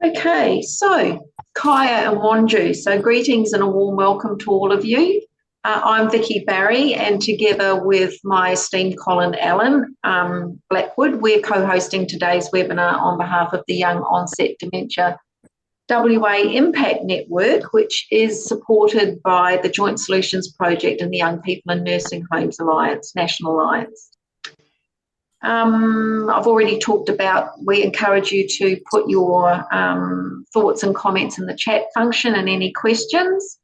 Okay, so Kaya and Wanju. So greetings and a warm welcome to all of you. I'm Vicky Barry, and together with my esteemed Colin Allen Blackwood, we're co-hosting today's webinar on behalf of the Young Onset Dementia WA Impact Network, which is supported by the Joint Solutions Project and the Young People in Nursing Homes Alliance, National Alliance. I've already talked about, we encourage you to put your thoughts and comments in the chat function and any questions.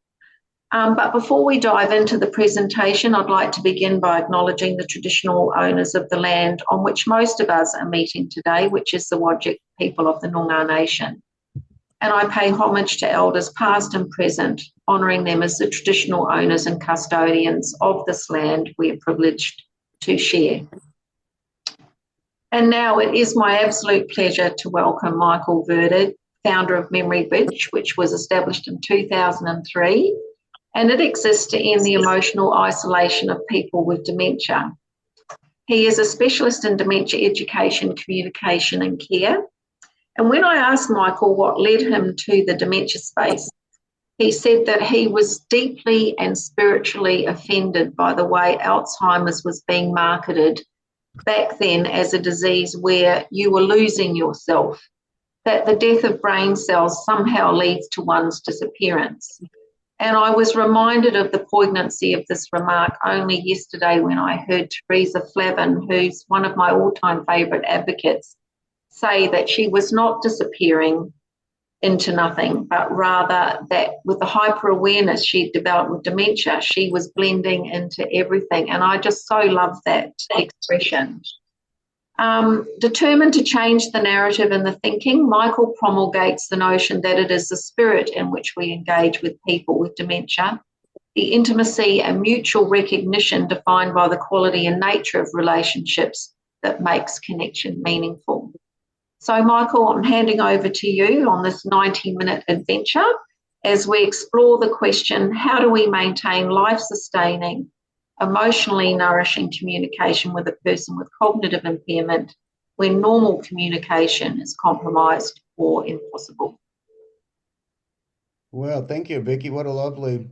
But before we dive into the presentation, I'd like to begin by acknowledging the traditional owners of the land on which most of us are meeting today, which is the Whadjuk people of the Noongar Nation. And I pay homage to elders past and present, honouring them as the traditional owners and custodians of this land we are privileged to share. And now it is my absolute pleasure to welcome Michael Verde, founder of Memory Bridge, which was established in 2003, and it exists to end the emotional isolation of people with dementia. He is a specialist in dementia education, communication and care. And when I asked Michael what led him to the dementia space, he said that he was deeply and spiritually offended by the way Alzheimer's was being marketed back then as a disease where you were losing yourself, that the death of brain cells somehow leads to one's disappearance. And I was reminded of the poignancy of this remark only yesterday when I heard Teresa Flavin, who's one of my all-time favourite advocates, say that she was not disappearing into nothing, but rather that with the hyper-awareness she'd developed with dementia, she was blending into everything. And I just so love that expression. Determined to change the narrative and the thinking, Michael promulgates the notion that it is the spirit in which we engage with people with dementia, the intimacy and mutual recognition defined by the quality and nature of relationships that makes connection meaningful. So, Michael, I'm handing over to you on this 90-minute adventure as we explore the question, how do we maintain life-sustaining, emotionally nourishing communication with a person with cognitive impairment when normal communication is compromised or impossible? Well, thank you, Vicky. What a lovely,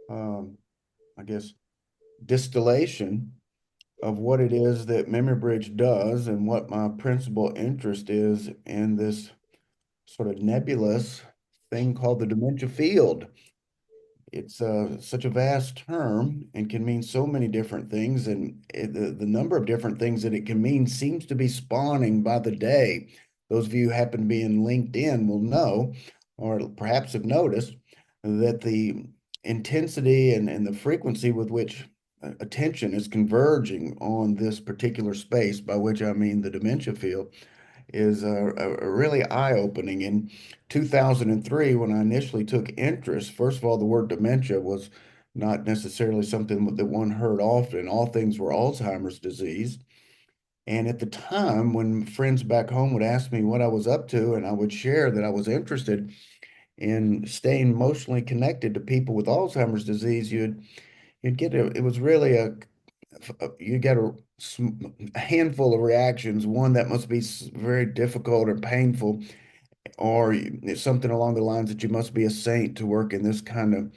I guess, distillation of what it is that Memory Bridge does and what my principal interest is in this sort of nebulous thing called the dementia field. It's such a vast term and can mean so many different things, and the number of different things that it can mean seems to be spawning by the day. Those of you who happen to be in LinkedIn will know, or perhaps have noticed, that the intensity and the frequency with which attention is converging on this particular space, by which I mean the dementia field, is a really eye-opening. In 2003, when I initially took interest, first of all, the word dementia was not necessarily something that one heard often. All things were Alzheimer's disease. And at the time, when friends back home would ask me what I was up to, and I would share that I was interested in staying emotionally connected to people with Alzheimer's disease, you'd get it was really you get a handful of reactions. One, that must be very difficult or painful, or something along the lines that you must be a saint to work in this kind of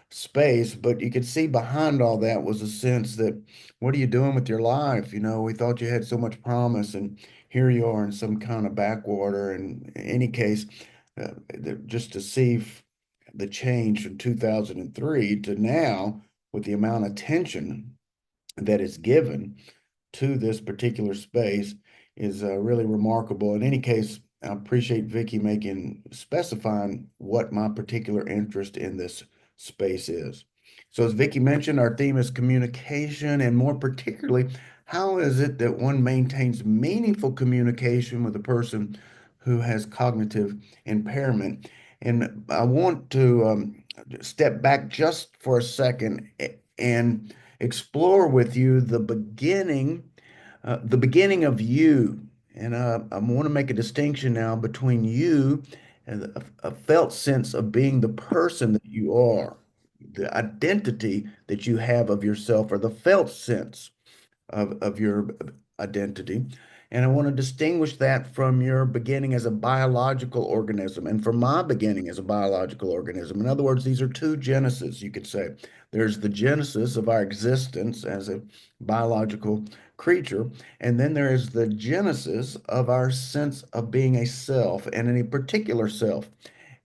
space. But you could see behind all that was a sense that, what are you doing with your life? We thought you had so much promise, and here you are in some kind of backwater. And in any case, just to see the change from 2003 to now, with the amount of attention that is given to this particular space, is really remarkable. In any case, I appreciate Vicky specifying what my particular interest in this space is. So as Vicky mentioned, our theme is communication, and more particularly, how is it that one maintains meaningful communication with a person who has cognitive impairment? And I want to step back just for a second and explore with you the beginning of you. And I want to make a distinction now between you and a felt sense of being the person that you are, the identity that you have of yourself, or the felt sense of your identity. And I want to distinguish that from your beginning as a biological organism and from my beginning as a biological organism. In other words, these are two genesis, you could say. There's the genesis of our existence as a biological creature, and then there is the genesis of our sense of being a self and any particular self.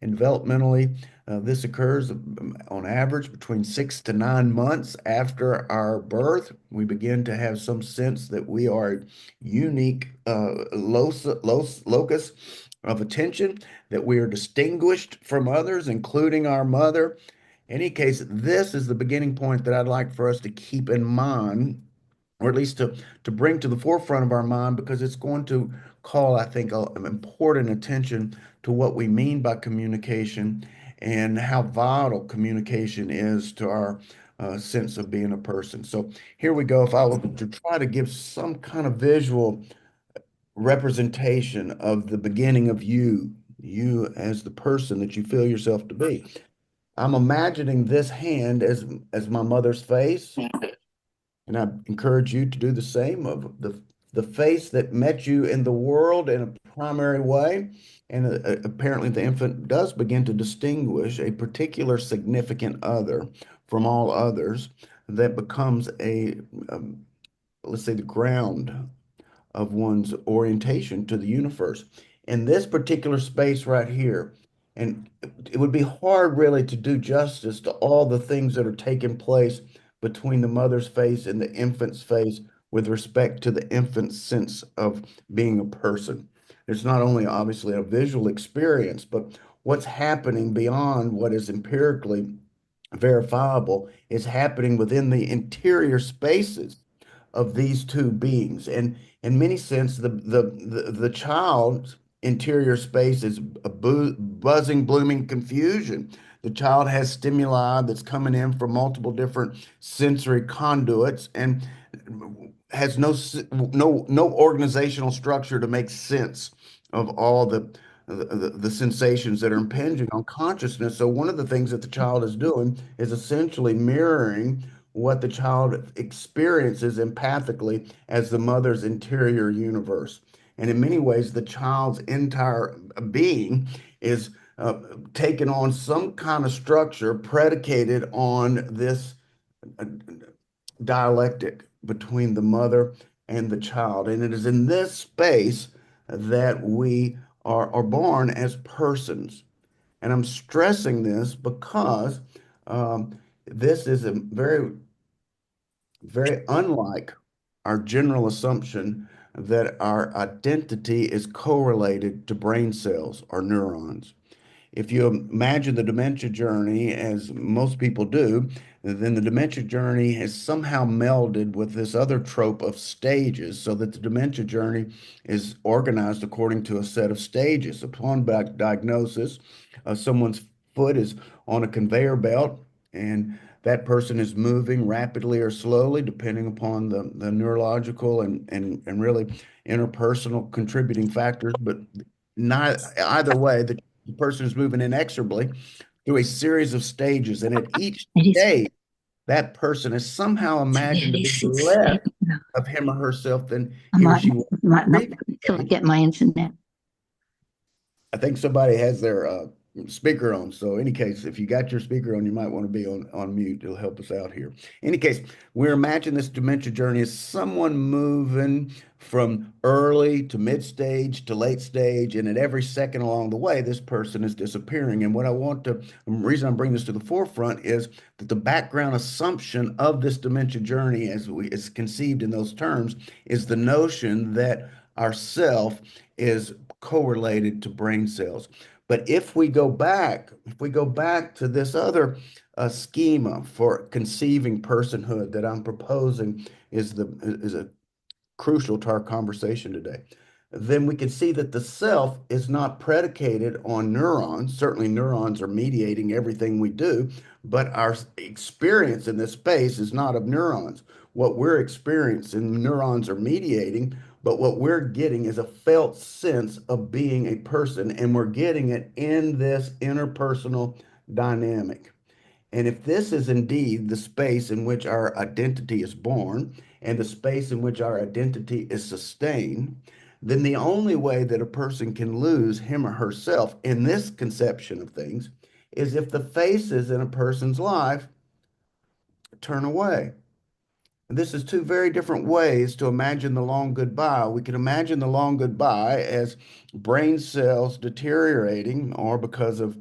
And developmentally, this occurs on average between 6 to 9 months after our birth. We begin to have some sense that we are a unique locus of attention, that we are distinguished from others, including our mother. In any case, this is the beginning point that I'd like for us to keep in mind, or at least to bring to the forefront of our mind, because it's going to call, I think, important attention to what we mean by communication and how vital communication is to our sense of being a person. So here we go. If I were to try to give some kind of visual representation of the beginning of you as the person that you feel yourself to be, I'm imagining this hand as my mother's face, and I encourage you to do the same of the face that met you in the world in a primary way. And apparently the infant does begin to distinguish a particular significant other from all others that becomes let's say, the ground of one's orientation to the universe. In this particular space right here, and it would be hard really to do justice to all the things that are taking place between the mother's face and the infant's face with respect to the infant's sense of being a person. It's not only obviously a visual experience, but what's happening beyond what is empirically verifiable is happening within the interior spaces of these two beings. And in many sense, the child's interior space is a buzzing, blooming confusion. The child has stimuli that's coming in from multiple different sensory conduits and has no organizational structure to make sense of all the sensations that are impinging on consciousness. So one of the things that the child is doing is essentially mirroring what the child experiences empathically as the mother's interior universe. And in many ways, the child's entire being is taking on some kind of structure predicated on this uh, dialectic between the mother and the child. And it is in this space that we are born as persons. And I'm stressing this because this is a very unlike our general assumption that our identity is correlated to brain cells or neurons. If you imagine the dementia journey, as most people do, then the dementia journey has somehow melded with this other trope of stages, so that the dementia journey is organized according to a set of stages. Upon diagnosis, someone's foot is on a conveyor belt, and that person is moving rapidly or slowly, depending upon the neurological and really interpersonal contributing factors. But not either way, the person is moving inexorably through a series of stages. And at each It is stage, that person is somehow imagined to be less of him or herself than I he or might, she was might not previous till I stage. get my internet. I think somebody has their speaker on. So, any case, if you got your speaker on, you might want to be on mute. It'll help us out here. Any case, we're imagining this dementia journey as someone moving from early to mid stage to late stage, and at every second along the way, this person is disappearing. And what I want to, the reason I'm bringing this to the forefront is that the background assumption of this dementia journey, as is conceived in those terms, is the notion that our self is correlated to brain cells. But if we go back to this other schema for conceiving personhood that I'm proposing is a crucial to our conversation today, then we can see that the self is not predicated on neurons. Certainly, neurons are mediating everything we do, but our experience in this space is not of neurons. What we're experiencing, neurons are mediating, but what we're getting is a felt sense of being a person, and we're getting it in this interpersonal dynamic. And if this is indeed the space in which our identity is born and the space in which our identity is sustained, then the only way that a person can lose him or herself in this conception of things is if the faces in a person's life turn away. This is two very different ways to imagine the long goodbye. We can imagine the long goodbye as brain cells deteriorating or because of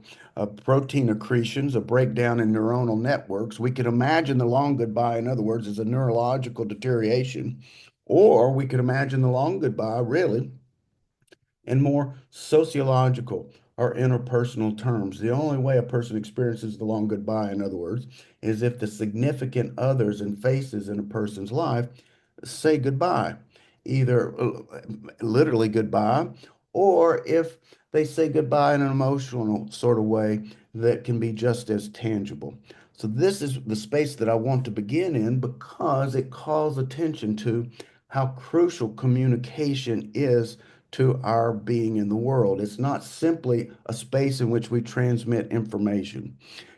protein accretions, a breakdown in neuronal networks. We can imagine the long goodbye, in other words, as a neurological deterioration. Or we could imagine the long goodbye really in more sociological or interpersonal terms. The only way a person experiences the long goodbye, in other words, is if the significant others and faces in a person's life say goodbye, either literally goodbye, or if they say goodbye in an emotional sort of way that can be just as tangible. So this is the space that I want to begin in because it calls attention to how crucial communication is to our being in the world. It's not simply a space in which we transmit information.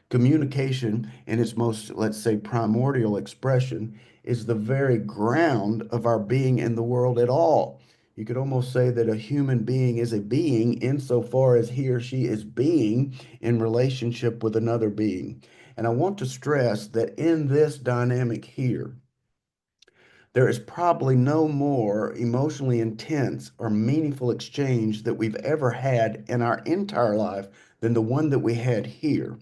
Communication, in its most, let's say, primordial expression, is the very ground of our being in the world at all. You could almost say that a human being is a being insofar as he or she is being in relationship with another being. And I want to stress that in this dynamic here, there is probably no more emotionally intense or meaningful exchange that we've ever had in our entire life than the one that we had here.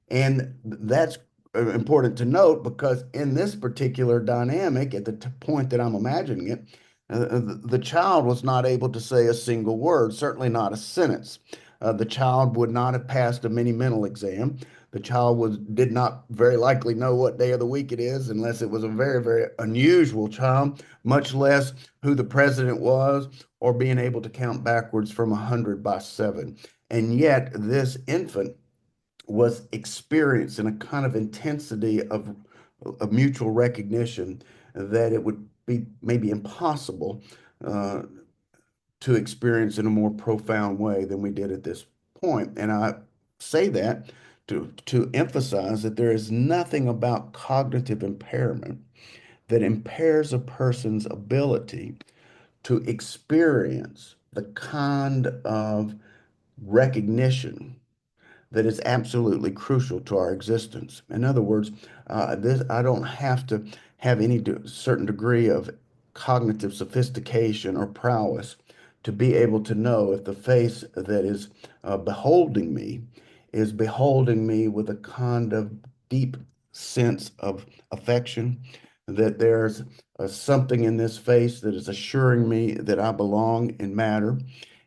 And that's important to note because in this particular dynamic, at the point that I'm imagining it, the child was not able to say a single word, certainly not a sentence. The child would not have passed a mini mental exam. The child did not very likely know what day of the week it is unless it was a very, very unusual child, much less who the president was or being able to count backwards from 100 by 7. And yet this infant was experiencing a kind of intensity of mutual recognition that it would be maybe impossible uh, to experience in a more profound way than we did at this point. And I say that to emphasize that there is nothing about cognitive impairment that impairs a person's ability to experience the kind of recognition that is absolutely crucial to our existence. In other words, this I don't have to have any certain degree of cognitive sophistication or prowess to be able to know if the face that is beholding me is beholding me with a kind of deep sense of affection, that there's something in this face that is assuring me that I belong and matter.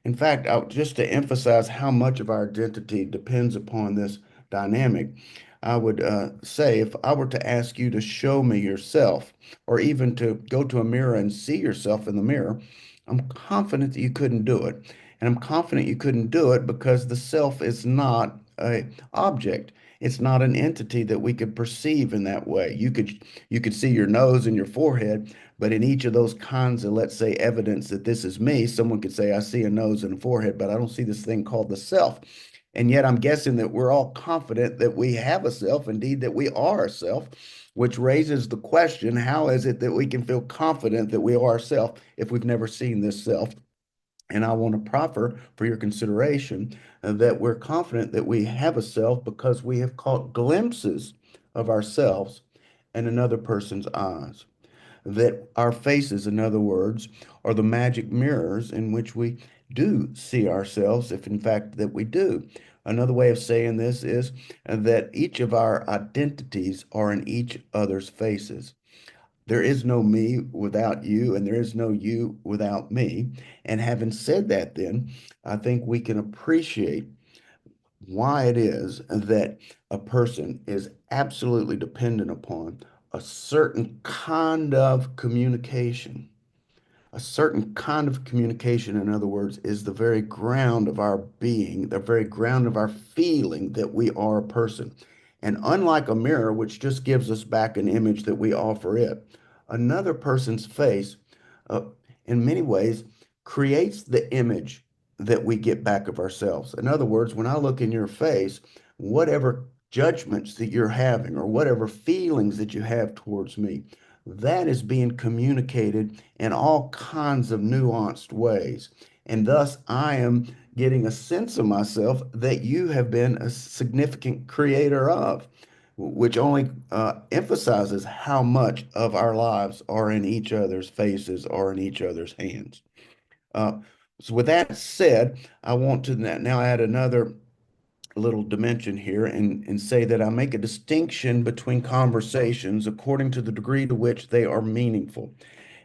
In fact, just to emphasize how much of our identity depends upon this dynamic, I would say if I were to ask you to show me yourself, or even to go to a mirror and see yourself in the mirror, I'm confident that you couldn't do it. And I'm confident you couldn't do it because the self is not a object. It's not an entity that we could perceive in that way. You could see your nose and your forehead, but in each of those kinds of, let's say, evidence that this is me, someone could say, I see a nose and a forehead, but I don't see this thing called the self. And yet I'm guessing that we're all confident that we have a self, indeed, that we are a self, which raises the question, how is it that we can feel confident that we are a self if we've never seen this self? And I want to proffer for your consideration that we're confident that we have a self because we have caught glimpses of ourselves in another person's eyes. That our faces, in other words, are the magic mirrors in which we do see ourselves, if in fact that we do. Another way of saying this is that each of our identities are in each other's faces. There is no me without you, and there is no you without me. And having said that, then I think we can appreciate why it is that a person is absolutely dependent upon a certain kind of communication. A certain kind of communication, in other words, is the very ground of our being, the very ground of our feeling that we are a person. And unlike a mirror, which just gives us back an image that we offer it, another person's face, uh, in many ways, creates the image that we get back of ourselves. In other words, when I look in your face, whatever judgments that you're having or whatever feelings that you have towards me, that is being communicated in all kinds of nuanced ways. And thus, I am getting a sense of myself that you have been a significant creator of, which only emphasizes how much of our lives are in each other's faces or in each other's hands. Uh, so, with that said, I want to now add another little dimension here and say that I make a distinction between conversations according to the degree to which they are meaningful.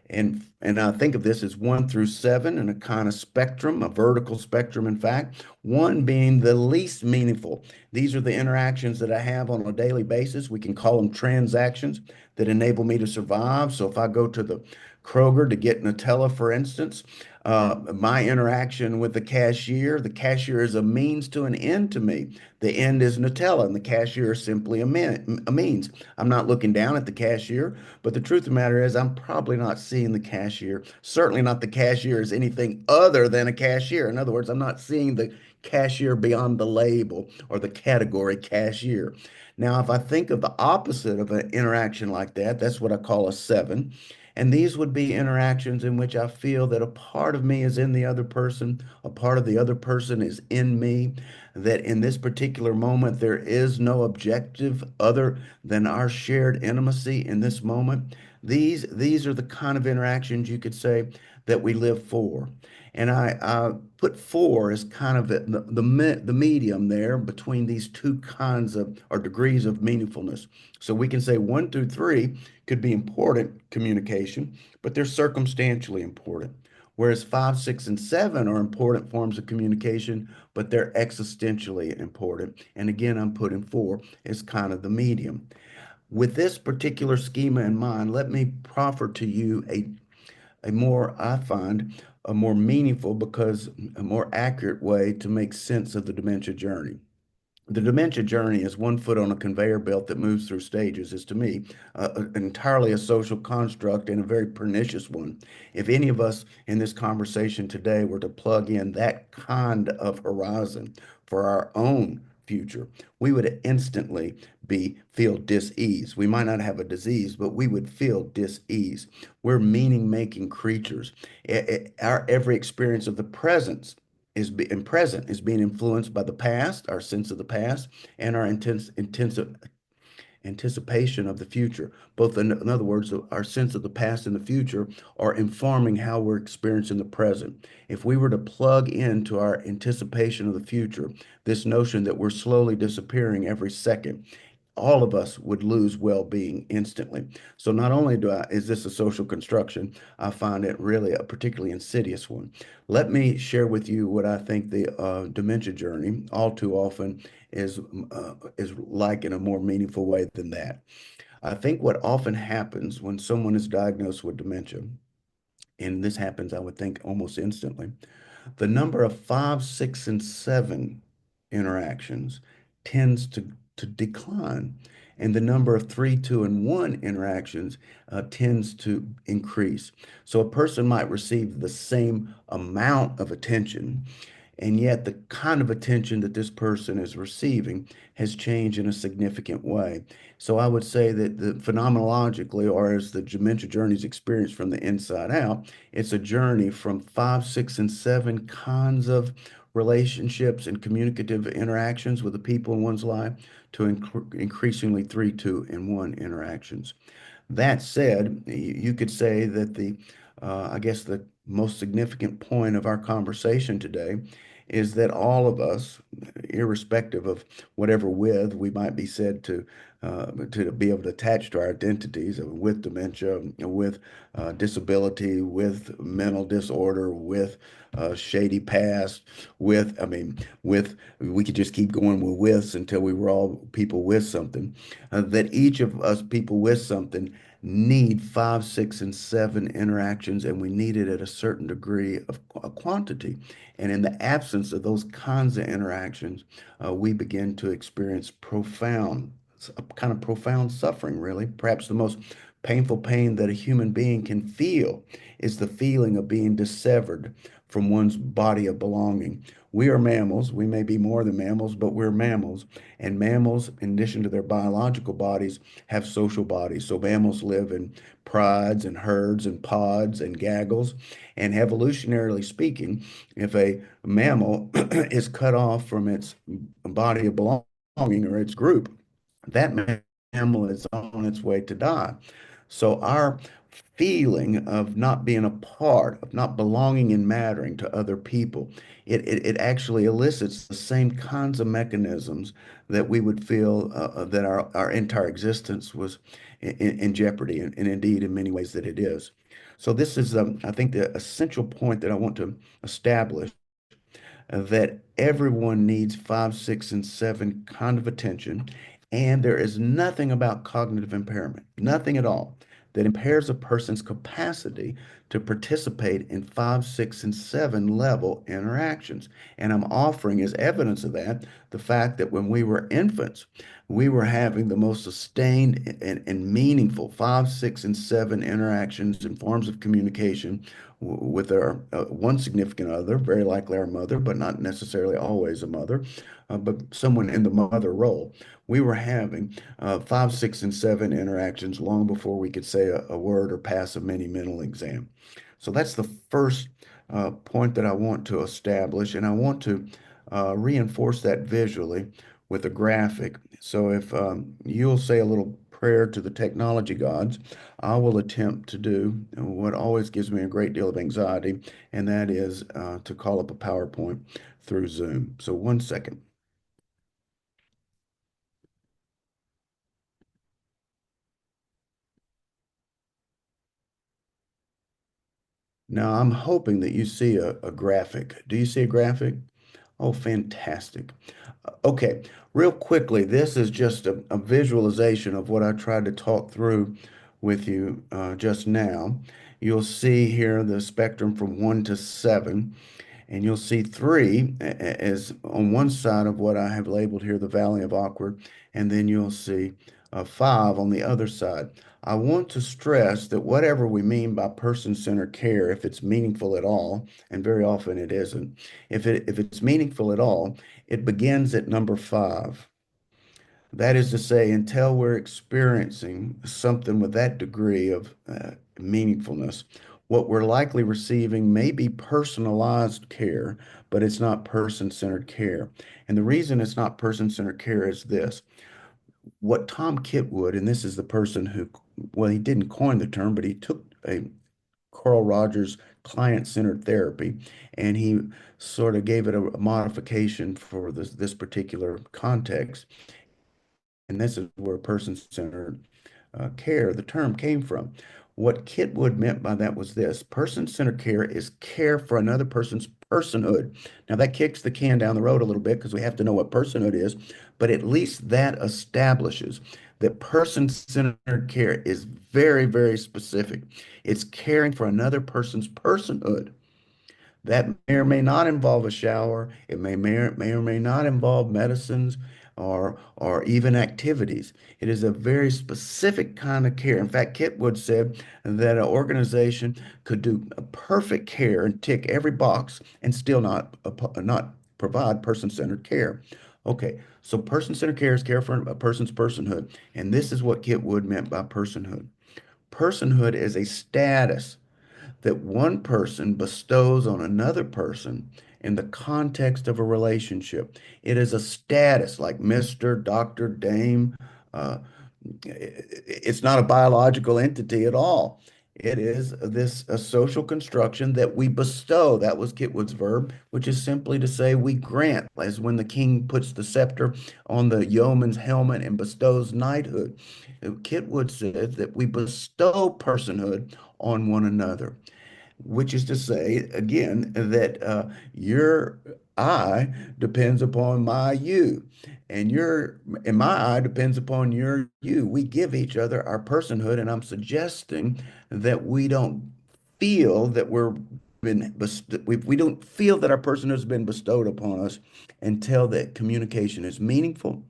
And I think of this as 1 through 7 in a kind of spectrum, a vertical spectrum, in fact, one being the least meaningful. These are the interactions that I have on a daily basis. We can call them transactions that enable me to survive. So if I go to the Kroger to get Nutella, for instance, my interaction with the cashier is a means to an end to me. The end is Nutella, and the cashier is simply a means. I'm not looking down at the cashier, but the truth of the matter is, I'm probably not seeing the cashier. Certainly not the cashier as anything other than a cashier. In other words, I'm not seeing the cashier beyond the label or the category cashier. Now, if I think of the opposite of an interaction like that, that's what I call a 7. And these would be interactions in which I feel that a part of me is in the other person, a part of the other person is in me, that in this particular moment there is no objective other than our shared intimacy in this moment. These are the kind of interactions you could say that we live for. And I put 4 as kind of the medium there between these two kinds of or degrees of meaningfulness. So we can say 1 through 3 could be important communication, but they're circumstantially important. Whereas 5, 6, and 7 are important forms of communication, but they're existentially important. And again, I'm putting 4 as kind of the medium. With this particular schema in mind, let me proffer to you a more, I find, a more meaningful because a more accurate way to make sense of the dementia journey. The dementia journey is 1 foot on a conveyor belt that moves through stages, is to me entirely a social construct and a very pernicious one. If any of us in this conversation today were to plug in that kind of horizon for our own future, we would instantly feel dis-ease. We might not have a disease, but we would feel dis-ease. We're meaning-making creatures. Our every experience of the presence is being influenced by the past, our sense of the past, and our intensive anticipation of the future. Both, in other words, our sense of the past and the future are informing how we're experiencing the present. If we were to plug into our anticipation of the future, this notion that we're slowly disappearing every second, all of us would lose well-being instantly. So not only is this a social construction, I find it really a particularly insidious one. Let me share with you what I think the dementia journey all too often is like in a more meaningful way than that. I think what often happens when someone is diagnosed with dementia, and this happens, I would think, almost instantly, the number of 5, 6, and 7 interactions tends to decline, and the number of 3, 2, and 1 interactions tends to increase. So a person might receive the same amount of attention, and yet the kind of attention that this person is receiving has changed in a significant way. So I would say that the phenomenologically, or as the dementia journey is experienced from the inside out, it's a journey from 5, 6, and 7 kinds of relationships and communicative interactions with the people in one's life to increasingly 3, 2, and 1 interactions. That said, you could say that I guess the most significant point of our conversation today is that all of us, irrespective of whatever with we might be said to be able to attach to our identities, with dementia, with disability, with mental disorder, with shady past, with we could just keep going with withs until we were all people with something. That each of us people with something need 5, 6, and 7 interactions, and we need it at a certain degree of quantity. And in the absence of those kinds of interactions, we begin to experience a kind of profound suffering, really. Perhaps the most painful pain that a human being can feel is the feeling of being dissevered from one's body of belonging. We are mammals. We may be more than mammals, but we're mammals. And mammals, in addition to their biological bodies, have social bodies. So mammals live in prides and herds and pods and gaggles. And evolutionarily speaking, if a mammal is cut off from its body of belonging or its group, that mammal is on its way to die. So our feeling of not being a part, of not belonging and mattering to other people, it actually elicits the same kinds of mechanisms that we would feel that our entire existence was in jeopardy, and indeed in many ways that it is. So this is, I think, the essential point that I want to establish, that everyone needs five, six, and seven kind of attention. And there is nothing about cognitive impairment, nothing at all, that impairs a person's capacity to participate in five, six, and seven level interactions. And I'm offering as evidence of that the fact that when we were infants, we were having the most sustained and meaningful five, six, and seven interactions and forms of communication with our one significant other, very likely our mother, but not necessarily always a mother, but someone in the mother role. We were having five, six, and seven interactions long before we could say a word or pass a mini mental exam. So that's the first point that I want to establish, and I want to reinforce that visually with a graphic. So if you'll say a little prayer to the technology gods, I will attempt to do what always gives me a great deal of anxiety, and that is to call up a PowerPoint through Zoom. So 1 second. Now I'm hoping that you see a graphic. Do you see a graphic? Oh, fantastic. Okay, real quickly, this is just a visualization of what I tried to talk through with you just now. You'll see here the spectrum from 1 to 7. And you'll see three as on one side of what I have labeled here, the Valley of Awkward, and then you'll see five on the other side. I want to stress that whatever we mean by person-centered care, if it's meaningful at all, and very often it isn't, if it's meaningful at all, it begins at number 5. That is to say, until we're experiencing something with that degree of meaningfulness, what we're likely receiving may be personalized care, but it's not person-centered care. And the reason it's not person-centered care is this. What Tom Kitwood, and this is the person who, well, he didn't coin the term, but he took a Carl Rogers client-centered therapy, and he sort of gave it a modification for this particular context. And this is where person-centered care, the term came from. What Kitwood meant by that was this: person-centered care is care for another person's personhood. Now, that kicks the can down the road a little bit because we have to know what personhood is, but at least that establishes that person-centered care is very, very specific. It's caring for another person's personhood. That may or may not involve a shower. It may or may not involve medicines or even activities. It is a very specific kind of care. In fact, Kitwood said that an organization could do a perfect care and tick every box and still not provide person-centered care. Okay, so person-centered care is care for a person's personhood, and this is what Kitwood meant by personhood. Personhood is a status that one person bestows on another person in the context of a relationship. It is a status like Mr., Dr., Dame. Uh, it's not a biological entity at all. It is this a social construction that we bestow. That was Kitwood's verb, which is simply to say we grant, as when the king puts the scepter on the yeoman's helmet and bestows knighthood. Kitwood said that we bestow personhood on one another, which is to say, again, that your I depends upon my you, and my I depends upon your you. We give each other our personhood, and I'm suggesting that we don't feel that we don't feel that our personhood has been bestowed upon us until that communication is meaningful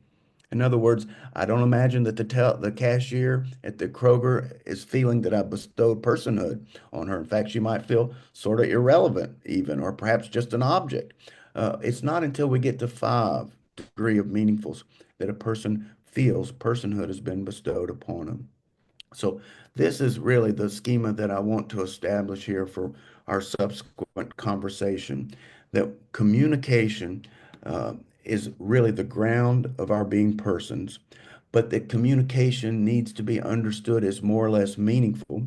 In other words, I don't imagine that the cashier at the Kroger is feeling that I bestowed personhood on her. In fact, she might feel sort of irrelevant even, or perhaps just an object. It's not until we get to 5 degree of meaningfuls that a person feels personhood has been bestowed upon them. So this is really the schema that I want to establish here for our subsequent conversation, that communication uh, is really the ground of our being persons, but that communication needs to be understood as more or less meaningful,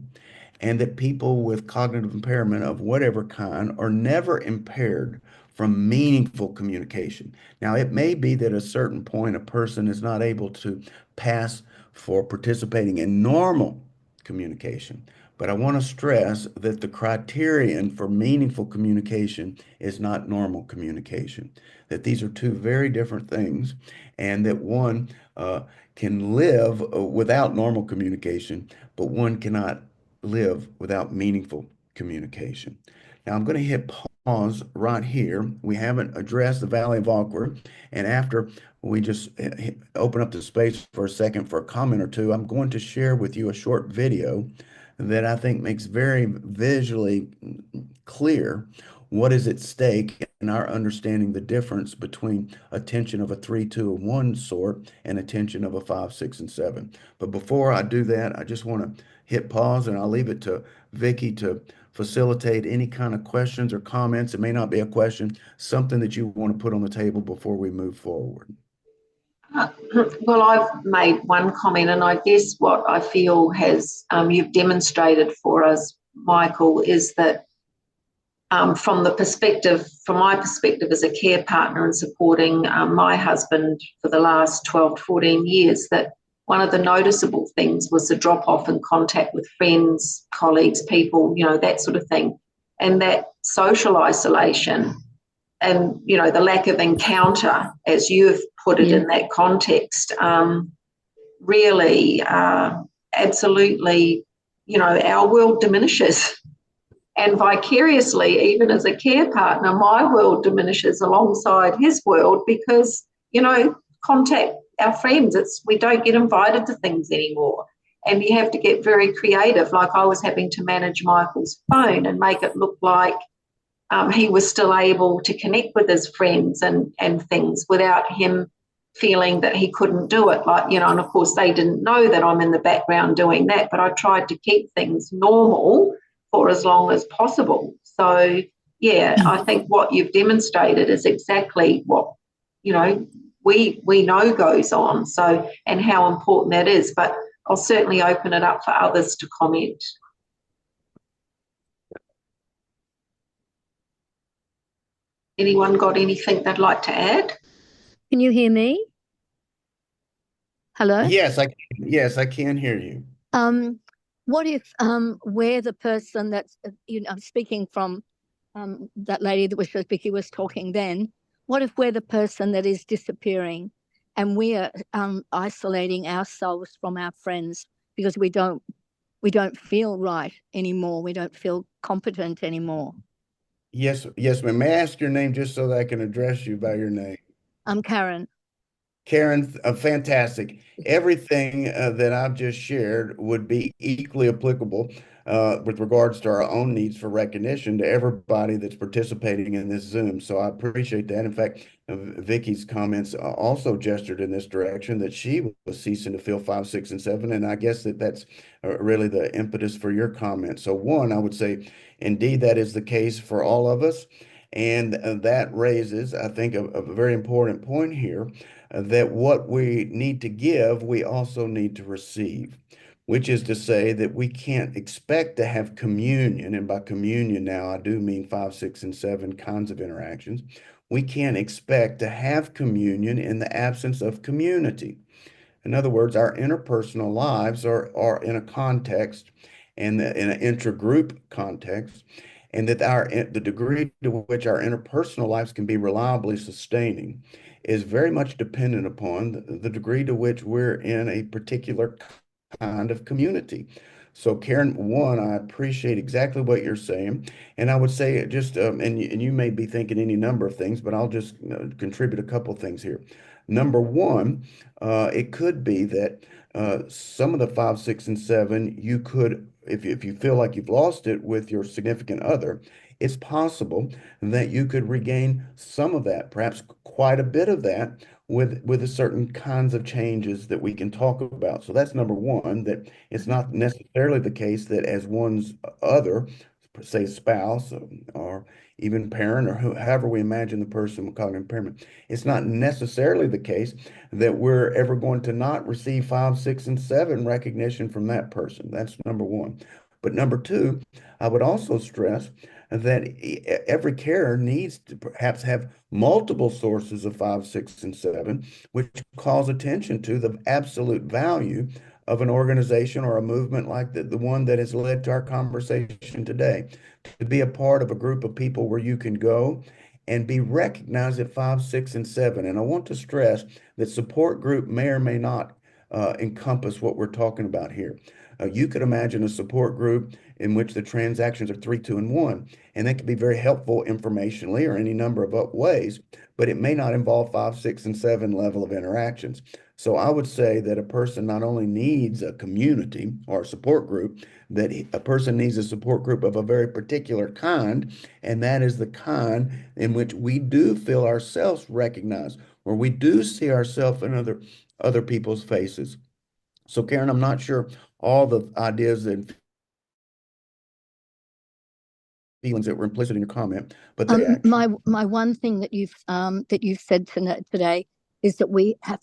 and that people with cognitive impairment of whatever kind are never impaired from meaningful communication. Now, it may be that at a certain point a person is not able to pass for participating in normal communication. But I want to stress that the criterion for meaningful communication is not normal communication, that these are two very different things, and that one can live without normal communication, but one cannot live without meaningful communication. Now, I'm going to hit pause right here. We haven't addressed the Valley of Awkward, and after we just open up the space for a second for a comment or two, I'm going to share with you a short video that I think makes very visually clear what is at stake in our understanding the difference between attention of a 3, 2, and 1 sort and attention of a 5, 6, and 7. But before I do that, I just want to hit pause, and I'll leave it to Vicky to facilitate any kind of questions or comments. It may not be a question, something that you want to put on the table before we move forward. Well, I've made one comment, and I guess what I feel has you've demonstrated for us, Michael, is that from my perspective as a care partner and supporting my husband for the last 12 to 14 years, that one of the noticeable things was the drop off in contact with friends, colleagues, people, that sort of thing. And that social isolation and, the lack of encounter, as you've put it in that context, really, absolutely, our world diminishes. And vicariously, even as a care partner, my world diminishes alongside his world because, contact our friends. We don't get invited to things anymore. And you have to get very creative. Like I was having to manage Michael's phone and make it look like he was still able to connect with his friends and things without him feeling that he couldn't do it. And of course they didn't know that I'm in the background doing that, but I tried to keep things normal for as long as possible. So, yeah, I think what you've demonstrated is exactly what, we know goes on. So, and how important that is. But I'll certainly open it up for others to comment. Anyone got anything they'd like to add? Can you hear me? Hello? Yes, I can hear you. What if we're the person that's, I'm speaking from that lady that was just Vicky was talking then. What if we're the person that is disappearing and we are isolating ourselves from our friends because we don't feel right anymore. We don't feel competent anymore. Yes, ma'am. May I ask your name just so that I can address you by your name? I'm Karen. Karen, fantastic. Everything that I've just shared would be equally applicable with regards to our own needs for recognition to everybody that's participating in this Zoom. So I appreciate that. In fact, Vicky's comments also gestured in this direction that she was ceasing to feel 5, 6, and 7. And I guess that's really the impetus for your comment. So one, I would say, indeed, that is the case for all of us. And that raises, I think, a very important point here that what we need to give, we also need to receive, which is to say that we can't expect to have communion. And by communion now, I do mean 5, 6, and 7 kinds of interactions. We can't expect to have communion in the absence of community. In other words, our interpersonal lives are in a context and in an intragroup context, and that the degree to which our interpersonal lives can be reliably sustaining is very much dependent upon the degree to which we're in a particular kind of community. So Karen, one, I appreciate exactly what you're saying, and I would say just and you may be thinking any number of things, but I'll just contribute a couple things here. Number one, it could be that some of the five, six, and seven, you could, if you feel like you've lost it with your significant other, it's possible that you could regain some of that, perhaps quite a bit of that, with a certain kinds of changes that we can talk about. So that's number one, that it's not necessarily the case that as one's other, say spouse or even parent or however we imagine the person with cognitive impairment, it's not necessarily the case that we're ever going to not receive five, six, and seven recognition from that person. That's number one. But number two, I would also stress that every carer needs to perhaps have multiple sources of five, six, and seven, which calls attention to the absolute value of an organization or a movement like the one that has led to our conversation today. To be a part of a group of people where you can go and be recognized at five, six, and seven. And I want to stress that support group may or may not encompass what we're talking about here. You could imagine a support group in which the transactions are three, two, and one, and that could be very helpful informationally or any number of ways, but it may not involve five, six, and seven level of interactions. So I would say that a person not only needs a community or a support group, that a person needs a support group of a very particular kind, and that is the kind in which we do feel ourselves recognized, where we do see ourselves in other people's faces. So Karen, I'm not sure all the ideas and feelings that were implicit in your comment, but they actually. My one thing that you've said today is that we have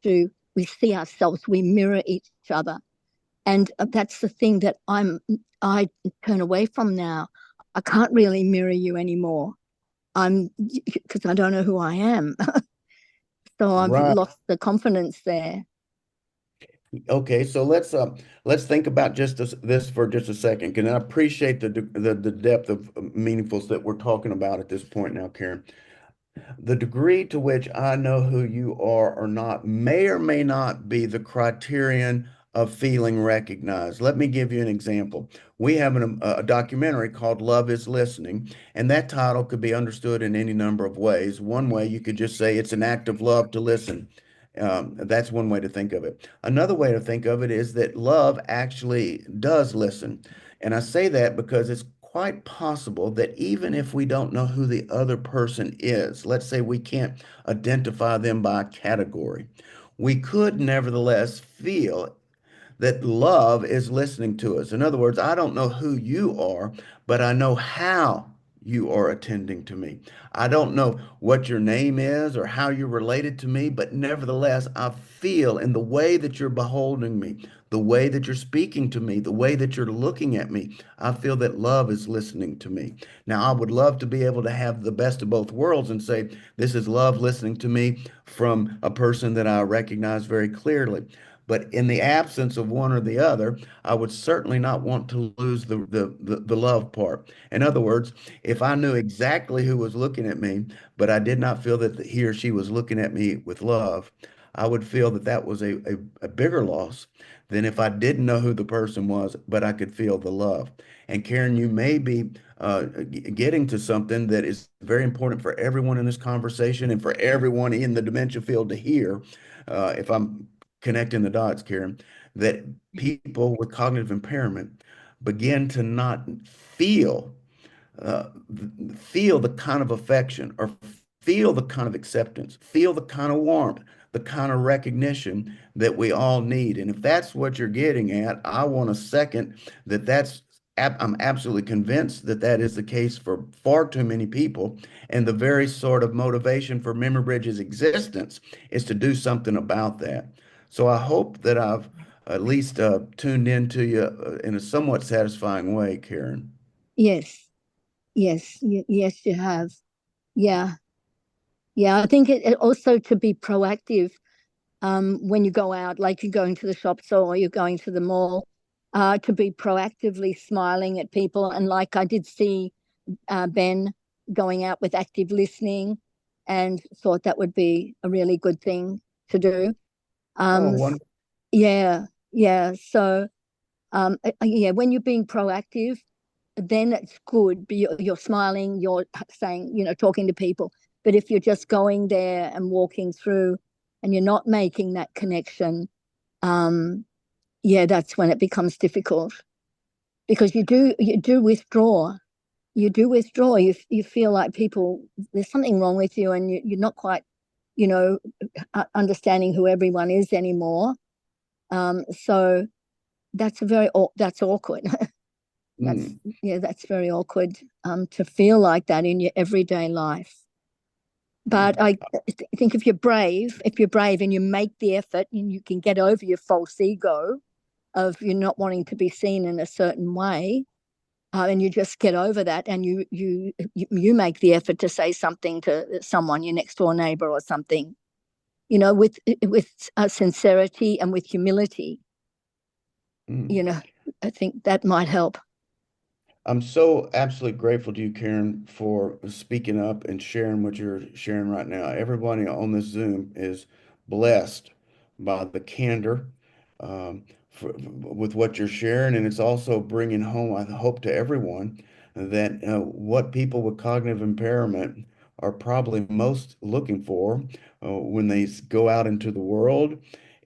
to we see ourselves, we mirror each other, and that's the thing that I turn away from now. I can't really mirror you anymore. Because I don't know who I am, so I've Right. lost the confidence there. Okay, so let's think about just this for just a second. And I appreciate the depth of meaningfuls that we're talking about at this point now, Karen. The degree to which I know who you are or not may or may not be the criterion of feeling recognized. Let me give you an example. We have a documentary called Love is Listening, and that title could be understood in any number of ways. One way you could just say it's an act of love to listen. That's one way to think of it. Another way to think of it is that love actually does listen. And I say that because it's quite possible that even if we don't know who the other person is, let's say we can't identify them by category, we could nevertheless feel that love is listening to us. In other words, I don't know who you are, but I know how you are attending to me. I don't know what your name is or how you're related to me, but nevertheless, I feel in the way that you're beholding me, the way that you're speaking to me, the way that you're looking at me, I feel that love is listening to me. Now, I would love to be able to have the best of both worlds and say, this is love listening to me from a person that I recognize very clearly. But in the absence of one or the other, I would certainly not want to lose the love part. In other words, if I knew exactly who was looking at me, but I did not feel that he or she was looking at me with love, I would feel that that was a bigger loss than if I didn't know who the person was, but I could feel the love. And Karen, you may be getting to something that is very important for everyone in this conversation and for everyone in the dementia field to hear. If I'm connecting the dots, Karen, that people with cognitive impairment begin to not feel uh, feel the kind of affection or feel the kind of acceptance, feel the kind of warmth, the kind of recognition that we all need. And if that's what you're getting at, I want to second that I'm absolutely convinced that that is the case for far too many people. And the very sort of motivation for Memory Bridge's existence is to do something about that. So I hope that I've at least tuned into you in a somewhat satisfying way, Karen. Yes, yes, you have. Yeah, yeah. I think it also to be proactive when you go out, like you're going to the shops or you're going to the mall, to be proactively smiling at people. And like I did see Ben going out with active listening and thought that would be a really good thing to do. Oh, Um, wonderful. yeah, yeah. So Yeah, when you're being proactive, then it's good. You're smiling, you're saying, talking to people. But if you're just going there and walking through and you're not making that connection, yeah, that's when it becomes difficult, because you do withdraw. You do withdraw. You feel like there's something wrong with you, and you're not quite, you know, understanding who everyone is anymore. So that's awkward. That's Mm, Yeah, that's very awkward, to feel like that in your everyday life. But mm, I think if you're brave and you make the effort and you can get over your false ego of you not wanting to be seen in a certain way, and you just get over that, and you make the effort to say something to someone, your next door neighbor or something, with sincerity and with humility. mm. You know, I think that might help. I'm so absolutely grateful to you, Karen, for speaking up and sharing what you're sharing right now. Everybody on this Zoom is blessed by the candor, with what you're sharing, and it's also bringing home, I hope, to everyone that what people with cognitive impairment are probably most looking for when they go out into the world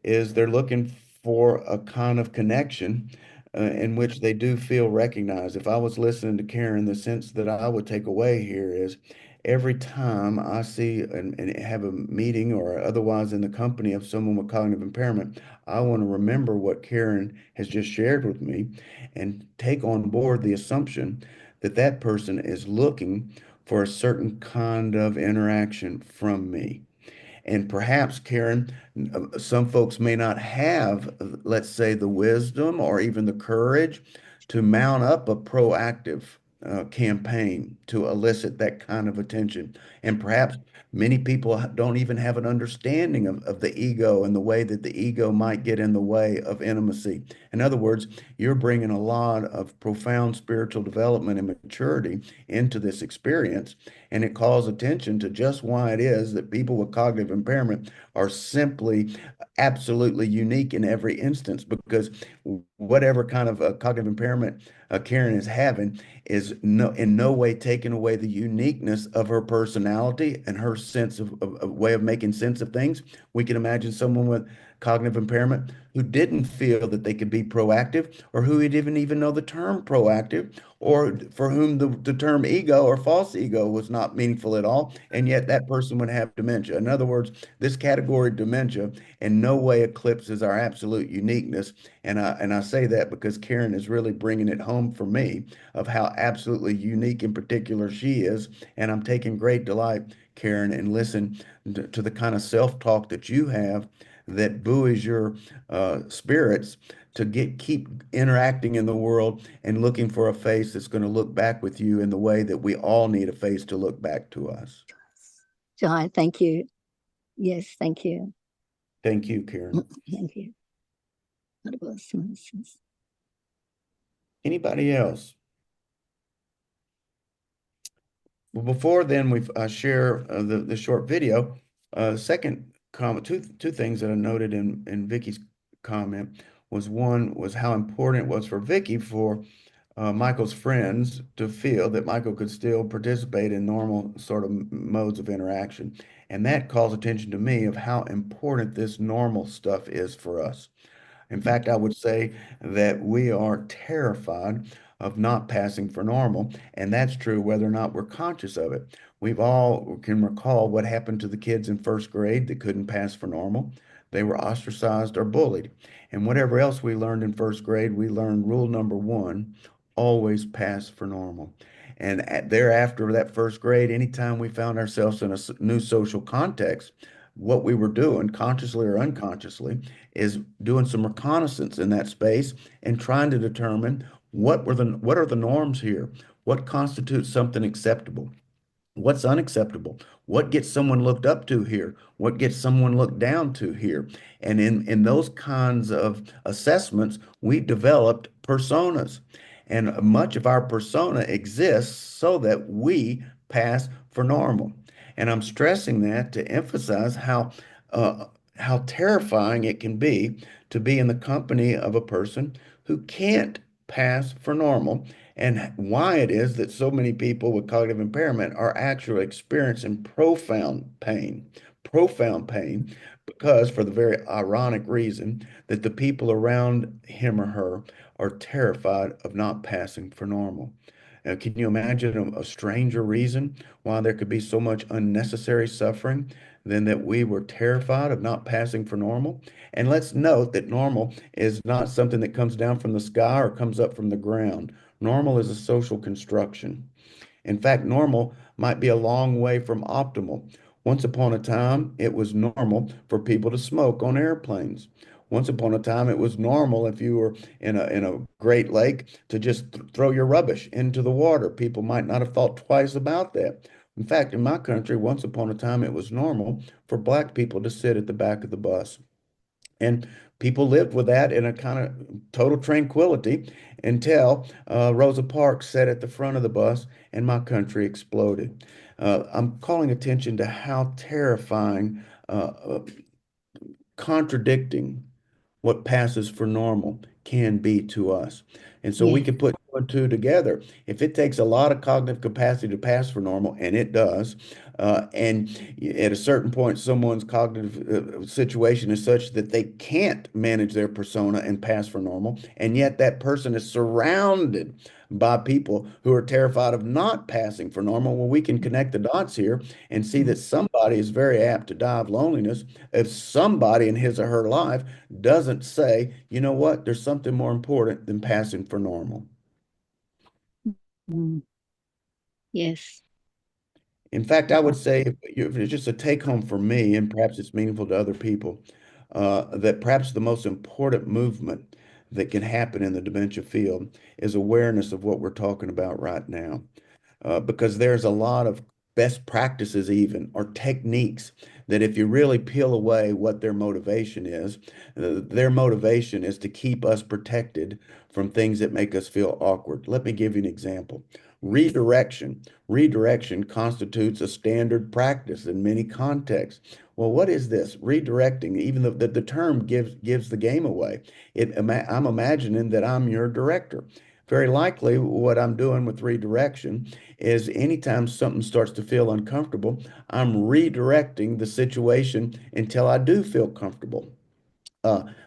is they're looking for a kind of connection in which they do feel recognized. If I was listening to Karen, the sense that I would take away here is every time I see and have a meeting or otherwise in the company of someone with cognitive impairment, I want to remember what Karen has just shared with me and take on board the assumption that that person is looking for a certain kind of interaction from me. And perhaps, Karen, some folks may not have, let's say, the wisdom or even the courage to mount up a proactive campaign to elicit that kind of attention. And perhaps many people don't even have an understanding of the ego and the way that the ego might get in the way of intimacy. In other words, you're bringing a lot of profound spiritual development and maturity into this experience, and it calls attention to just why it is that people with cognitive impairment are simply absolutely unique in every instance, because whatever kind of cognitive impairment Karen is having is in no way taking away the uniqueness of her personality and her sense of way of making sense of things. We can imagine someone with cognitive impairment who didn't feel that they could be proactive, or who didn't even know the term proactive, or for whom the term ego or false ego was not meaningful at all, and yet that person would have dementia. In other words, this category dementia in no way eclipses our absolute uniqueness. And I say that because Karen is really bringing it home for me of how absolutely unique in particular she is. And I'm taking great delight, Karen, and listen to the kind of self-talk that you have that buoys your spirits to keep interacting in the world and looking for a face that's going to look back with you in the way that we all need a face to look back to us. Jai, thank you. Yes, thank you. Thank you, Karen. Thank you. Anybody else? Well, before then, we share the short video. Second comment, two things that I noted in Vicky's comment was, one was how important it was for Vicky for Michael's friends to feel that Michael could still participate in normal sort of modes of interaction. And that calls attention to me of how important this normal stuff is for us. In fact, I would say that we are terrified of not passing for normal, and that's true whether or not we're conscious of it. We've all can recall what happened to the kids in first grade that couldn't pass for normal. They were ostracized or bullied. And whatever else we learned in first grade, we learned rule number one, always pass for normal. And thereafter that first grade, anytime we found ourselves in a new social context, what we were doing, consciously or unconsciously, is doing some reconnaissance in that space and trying to determine what are the norms here? What constitutes something acceptable? What's unacceptable? What gets someone looked up to here? What gets someone looked down to here? And in those kinds of assessments, we developed personas. And much of our persona exists so that we pass for normal. And I'm stressing that to emphasize uh, how terrifying it can be to be in the company of a person who can't pass for normal, and why it is that so many people with cognitive impairment are actually experiencing profound pain, because for the very ironic reason that the people around him or her are terrified of not passing for normal. Can you imagine a stranger reason why there could be so much unnecessary suffering than that we were terrified of not passing for normal? And let's note that normal is not something that comes down from the sky or comes up from the ground. Normal is a social construction. In fact, normal might be a long way from optimal. Once upon a time, it was normal for people to smoke on airplanes. Once upon a time, it was normal if you were in a Great Lake to just throw your rubbish into the water. People might not have thought twice about that. In fact, in my country, once upon a time, it was normal for black people to sit at the back of the bus. And people lived with that in a kind of total tranquility until Rosa Parks sat at the front of the bus and my country exploded. I'm calling attention to how terrifying, contradicting what passes for normal can be to us. And so we Yes. can put two and two together. If it takes a lot of cognitive capacity to pass for normal, and it does, and at a certain point, someone's cognitive situation is such that they can't manage their persona and pass for normal, and yet that person is surrounded by people who are terrified of not passing for normal. Well, we can connect the dots here and see that somebody is very apt to die of loneliness if somebody in his or her life doesn't say, you know what, there's something more important than passing for normal. Mm. Yes. In fact, I would say if it's just a take home for me, and perhaps it's meaningful to other people, that perhaps the most important movement that can happen in the dementia field is awareness of what we're talking about right now. Because there's a lot of best practices, even, or techniques that if you really peel away what their motivation is to keep us protected from things that make us feel awkward. Let me give you an example. Redirection. Redirection constitutes a standard practice in many contexts. Well, what is this? Redirecting, even though the term gives the game away. I'm imagining that I'm your director. Very likely, what I'm doing with redirection is anytime something starts to feel uncomfortable, I'm redirecting the situation until I do feel comfortable.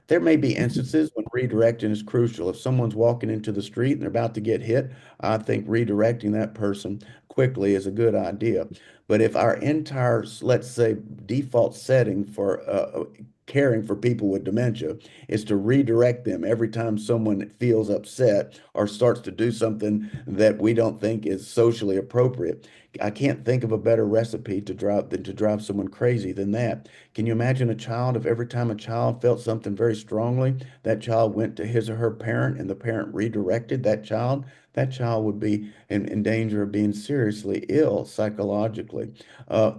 There may be instances when redirecting is crucial. If someone's walking into the street and they're about to get hit, I think redirecting that person quickly is a good idea. But if our entire, let's say, default setting for caring for people with dementia is to redirect them every time someone feels upset or starts to do something that we don't think is socially appropriate, I can't think of a better recipe to drive someone crazy than that. Can you imagine a child if every time a child felt something very strongly, that child went to his or her parent and the parent redirected that child would be in danger of being seriously ill psychologically. Uh,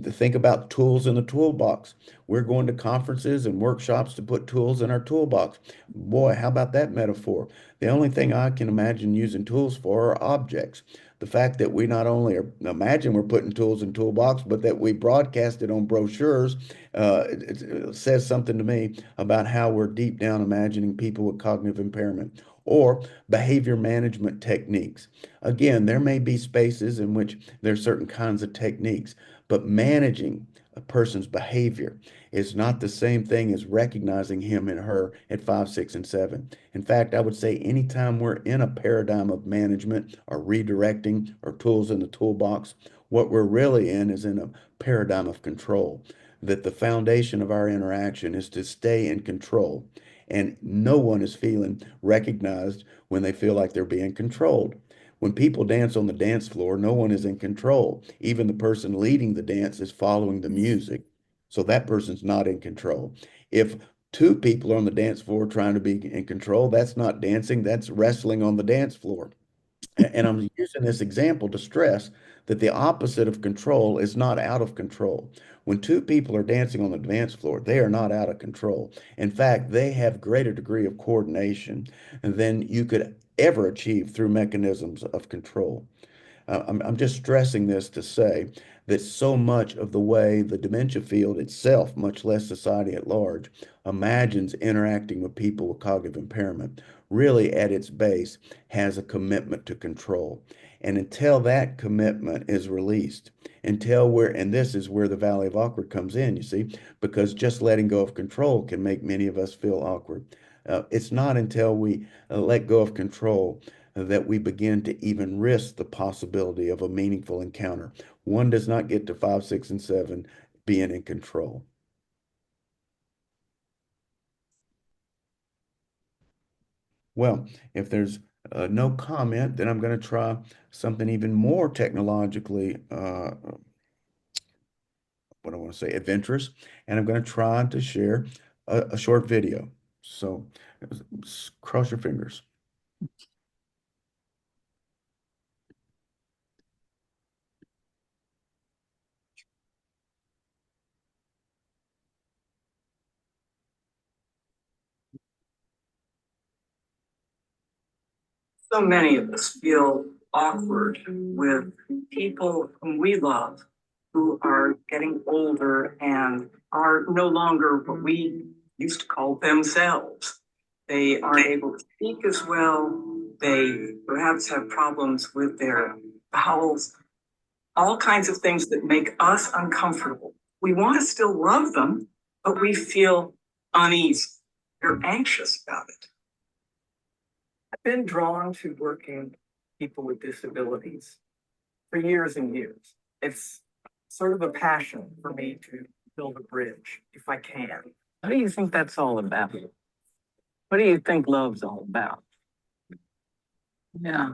think about tools in the toolbox. We're going to conferences and workshops to put tools in our toolbox. Boy, how about that metaphor? The only thing I can imagine using tools for are objects. The fact that we not only imagine we're putting tools in toolbox, but that we broadcast it on brochures, it says something to me about how we're deep down imagining people with cognitive impairment. Or behavior management techniques. Again, there may be spaces in which there's certain kinds of techniques, but managing a person's behavior is not the same thing as recognizing him and her at 5, 6, and 7. In fact, I would say anytime we're in a paradigm of management or redirecting or tools in the toolbox, what we're really in is in a paradigm of control. That the foundation of our interaction is to stay in control. And no one is feeling recognized when they feel like they're being controlled. When people dance on the dance floor, no one is in control. Even the person leading the dance is following the music. So that person's not in control. If two people are on the dance floor trying to be in control, that's not dancing, that's wrestling on the dance floor. And I'm using this example to stress that the opposite of control is not out of control. When two people are dancing on the dance floor, they are not out of control. In fact, they have greater degree of coordination than you could ever achieve through mechanisms of control. I'm just stressing this to say that so much of the way the dementia field itself, much less society at large, imagines interacting with people with cognitive impairment, really at its base has a commitment to control. And until that commitment is released, until we're, and this is where the Valley of Awkward comes in, you see, because just letting go of control can make many of us feel awkward. It's not until we let go of control that we begin to even risk the possibility of a meaningful encounter. One does not get to 5, 6, and 7 being in control. Well, if there's no comment, then I'm going to try something even more technologically, what I want to say, adventurous, and I'm going to try to share a short video. So cross your fingers. So many of us feel awkward with people whom we love who are getting older and are no longer what we used to call themselves. They aren't able to speak as well. They perhaps have problems with their bowels, all kinds of things that make us uncomfortable. We want to still love them, but we feel uneasy. We're anxious about it. I've been drawn to working with people with disabilities for years and years. It's sort of a passion for me to build a bridge if I can. What do you think that's all about? What do you think love's all about? Yeah.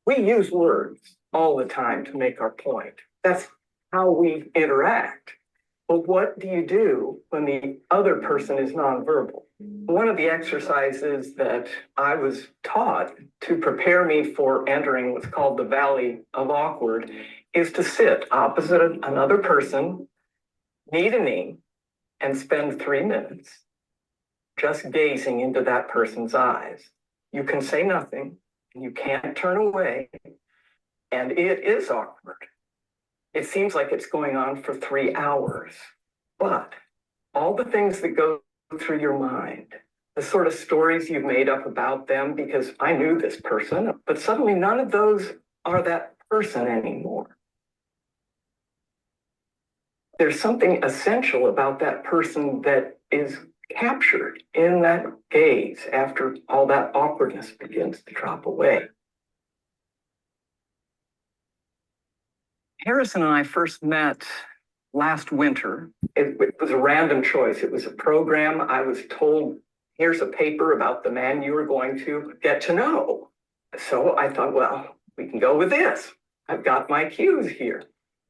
We use words all the time to make our point. That's how we interact. But what do you do when the other person is nonverbal? One of the exercises that I was taught to prepare me for entering what's called the Valley of Awkward is to sit opposite another person, knee to knee, and spend 3 minutes just gazing into that person's eyes. You can say nothing, and you can't turn away, and it is awkward. It seems like it's going on for 3 hours, but all the things that go through your mind, the sort of stories you've made up about them, because I knew this person, but suddenly none of those are that person anymore. There's something essential about that person that is captured in that gaze after all that awkwardness begins to drop away. Harrison and I first met last winter. It was a random choice. It was a program. I was told, here's a paper about the man you were going to get to know. So I thought, well, we can go with this. I've got my cues here.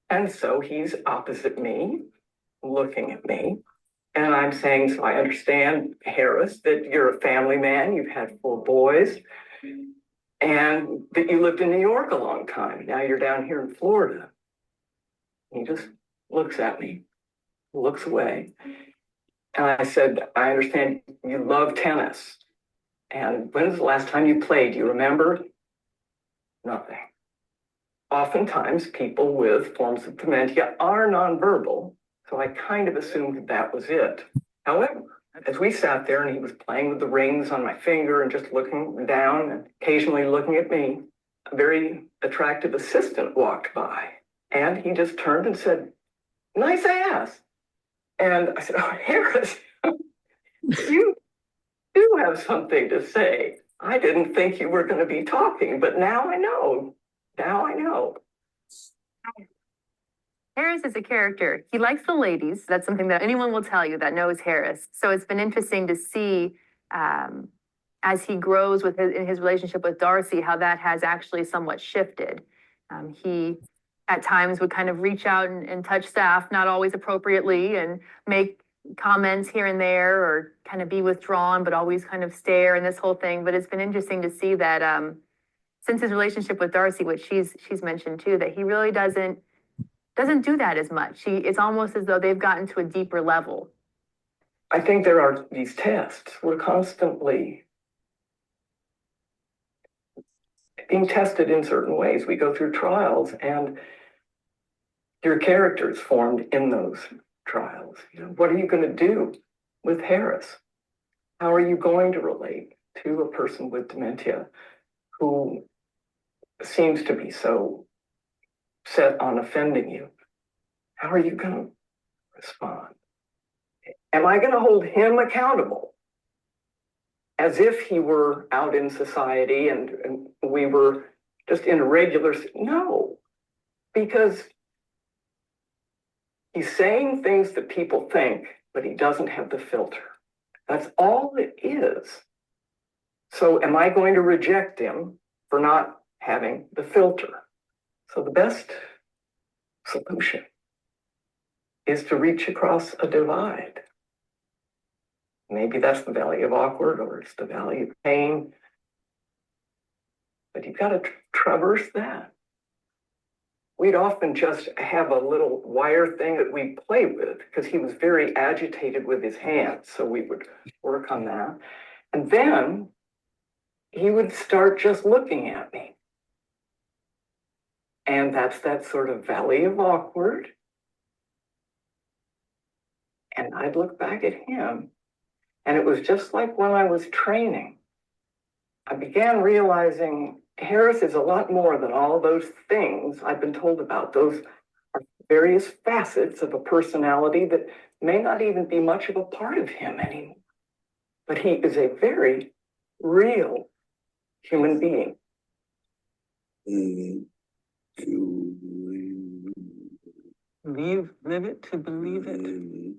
And so he's opposite me, looking at me. And I'm saying, so I understand, Harris, that you're a family man. You've had 4 boys. And that you lived in New York a long time. Now you're down here in Florida. He just looks at me, looks away. And I said, I understand you love tennis. And when was the last time you played? Do you remember? Nothing. Oftentimes, people with forms of dementia are nonverbal. So I kind of assumed that that was it. However, as we sat there and he was playing with the rings on my finger and just looking down and occasionally looking at me, a very attractive assistant walked by. And he just turned and said, nice ass. And I said, oh, Harris, you do have something to say. I didn't think you were going to be talking, but now I know. Now I know. Harris is a character. He likes the ladies. That's something that anyone will tell you that knows Harris. So it's been interesting to see as he grows in his relationship with Darcy, how that has actually somewhat shifted. He at times would kind of reach out and touch staff, not always appropriately, and make comments here and there, or kind of be withdrawn, but always kind of stare and this whole thing. But it's been interesting to see that since his relationship with Darcy, which she's mentioned too, that he really doesn't do that as much. It's almost as though they've gotten to a deeper level. I think there are these tests. We're constantly being tested in certain ways. We go through trials, and your character is formed in those trials. You know, what are you going to do with Harris? How are you going to relate to a person with dementia who seems to be so set on offending you? How are you going to respond? Am I going to hold him accountable as if he were out in society and we were just in a regular? No, because he's saying things that people think, but he doesn't have the filter. That's all it is. So am I going to reject him for not having the filter? So the best solution is to reach across a divide. Maybe that's the valley of awkward, or it's the valley of pain. But you've got to traverse that. We'd often just have a little wire thing that we play with because he was very agitated with his hands. So we would work on that. And then he would start just looking at me. And that's that sort of valley of awkward. And I'd look back at him. And it was just like when I was training. I began realizing Harris is a lot more than all those things I've been told about. Those are various facets of a personality that may not even be much of a part of him anymore. But he is a very real human being. Live it to believe it.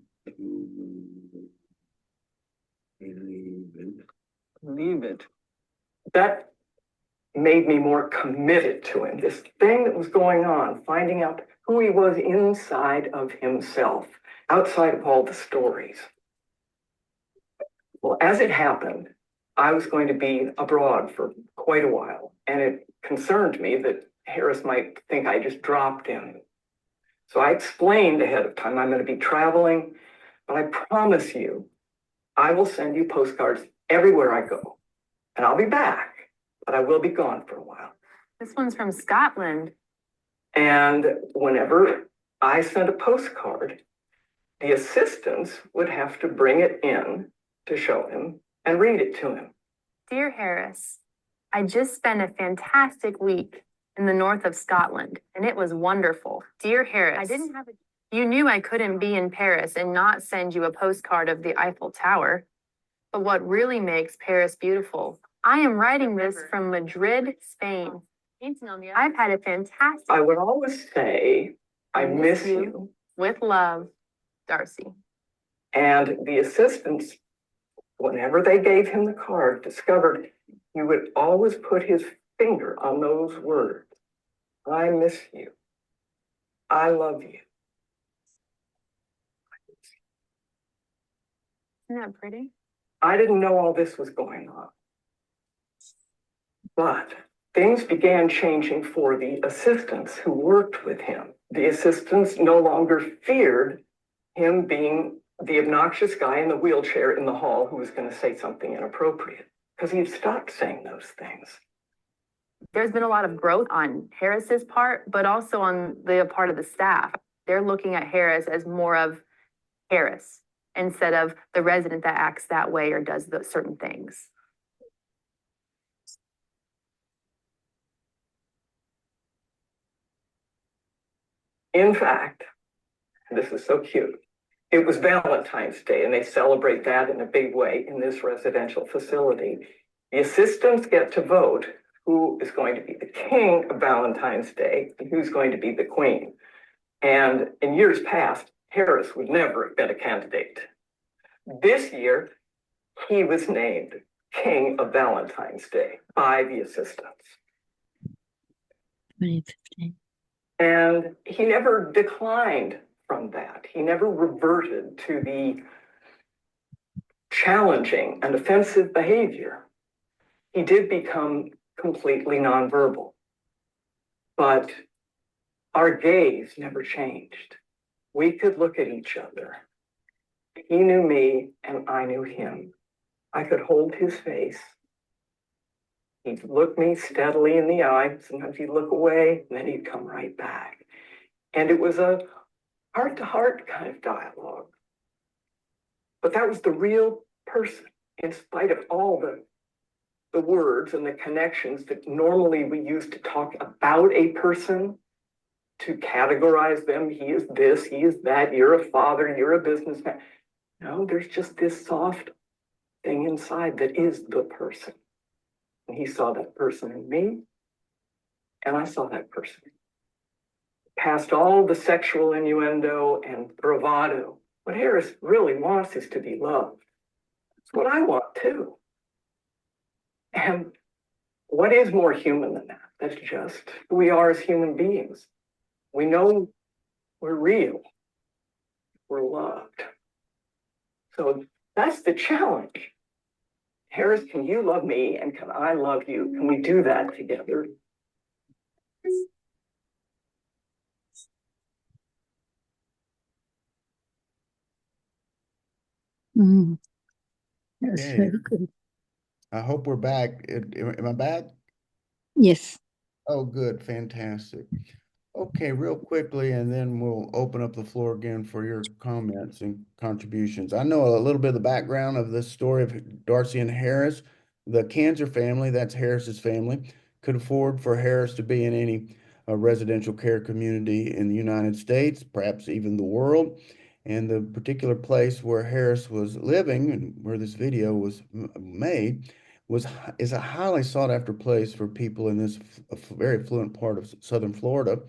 Believe it. That made me more committed to him. This thing that was going on, finding out who he was inside of himself, outside of all the stories. Well, as it happened, I was going to be abroad for quite a while, and it concerned me that Harris might think I just dropped him. So I explained ahead of time, I'm going to be traveling, but I promise you, I will send you postcards everywhere I go, and I'll be back, but I will be gone for a while. This one's from Scotland. And whenever I sent a postcard, the assistants would have to bring it in to show him and read it to him. Dear Harris, I just spent a fantastic week in the north of Scotland, and it was wonderful. Dear Harris, you knew I couldn't be in Paris and not send you a postcard of the Eiffel Tower. But what really makes Paris beautiful? I am writing this from Madrid, Spain. I've had a fantastic. I would always say, I miss you. With love, Darcy. And the assistants, whenever they gave him the card, discovered he would always put his finger on those words. I miss you. I love you. Isn't that pretty? I didn't know all this was going on. But things began changing for the assistants who worked with him. The assistants no longer feared him being the obnoxious guy in the wheelchair in the hall who was going to say something inappropriate, because he had stopped saying those things. There's been a lot of growth on Harris's part, but also on the part of the staff. They're looking at Harris as more of Harris instead of the resident that acts that way or does those certain things. In fact, this is so cute, it was Valentine's Day, and they celebrate that in a big way in this residential facility. The assistants get to vote who is going to be the king of Valentine's Day and who's going to be the queen. And in years past, Harris would never have been a candidate. This year, he was named King of Valentine's Day by the assistants. 2015. And he never declined from that. He never reverted to the challenging and offensive behavior. He did become completely nonverbal, but our gaze never changed. We could look at each other. He knew me and I knew him. I could hold his face. He'd look me steadily in the eye. Sometimes he'd look away and then he'd come right back. And it was a heart-to-heart kind of dialogue. But that was the real person, in spite of all the words and the connections that normally we use to talk about a person, to categorize them. He is this, he is that, you're a father, you're a businessman. No, there's just this soft thing inside that is the person. And he saw that person in me, and I saw that person. Past all the sexual innuendo and bravado, what Harris really wants is to be loved. That's what I want too. And what is more human than that? That's just who we are as human beings. We know we're real, we're loved. So that's the challenge. Harris, can you love me and can I love you? Can we do that together? That's Okay. very good. I hope we're back. Am I back? Yes. Oh, good. Fantastic. Okay, real quickly, and then we'll open up the floor again for your comments and contributions. I know a little bit of the background of this story of Darcy and Harris. The Cancer family, that's Harris's family, could afford for Harris to be in any residential care community in the United States, perhaps even the world. And the particular place where Harris was living and where this video was made is a highly sought after place for people in this very affluent part of southern Florida.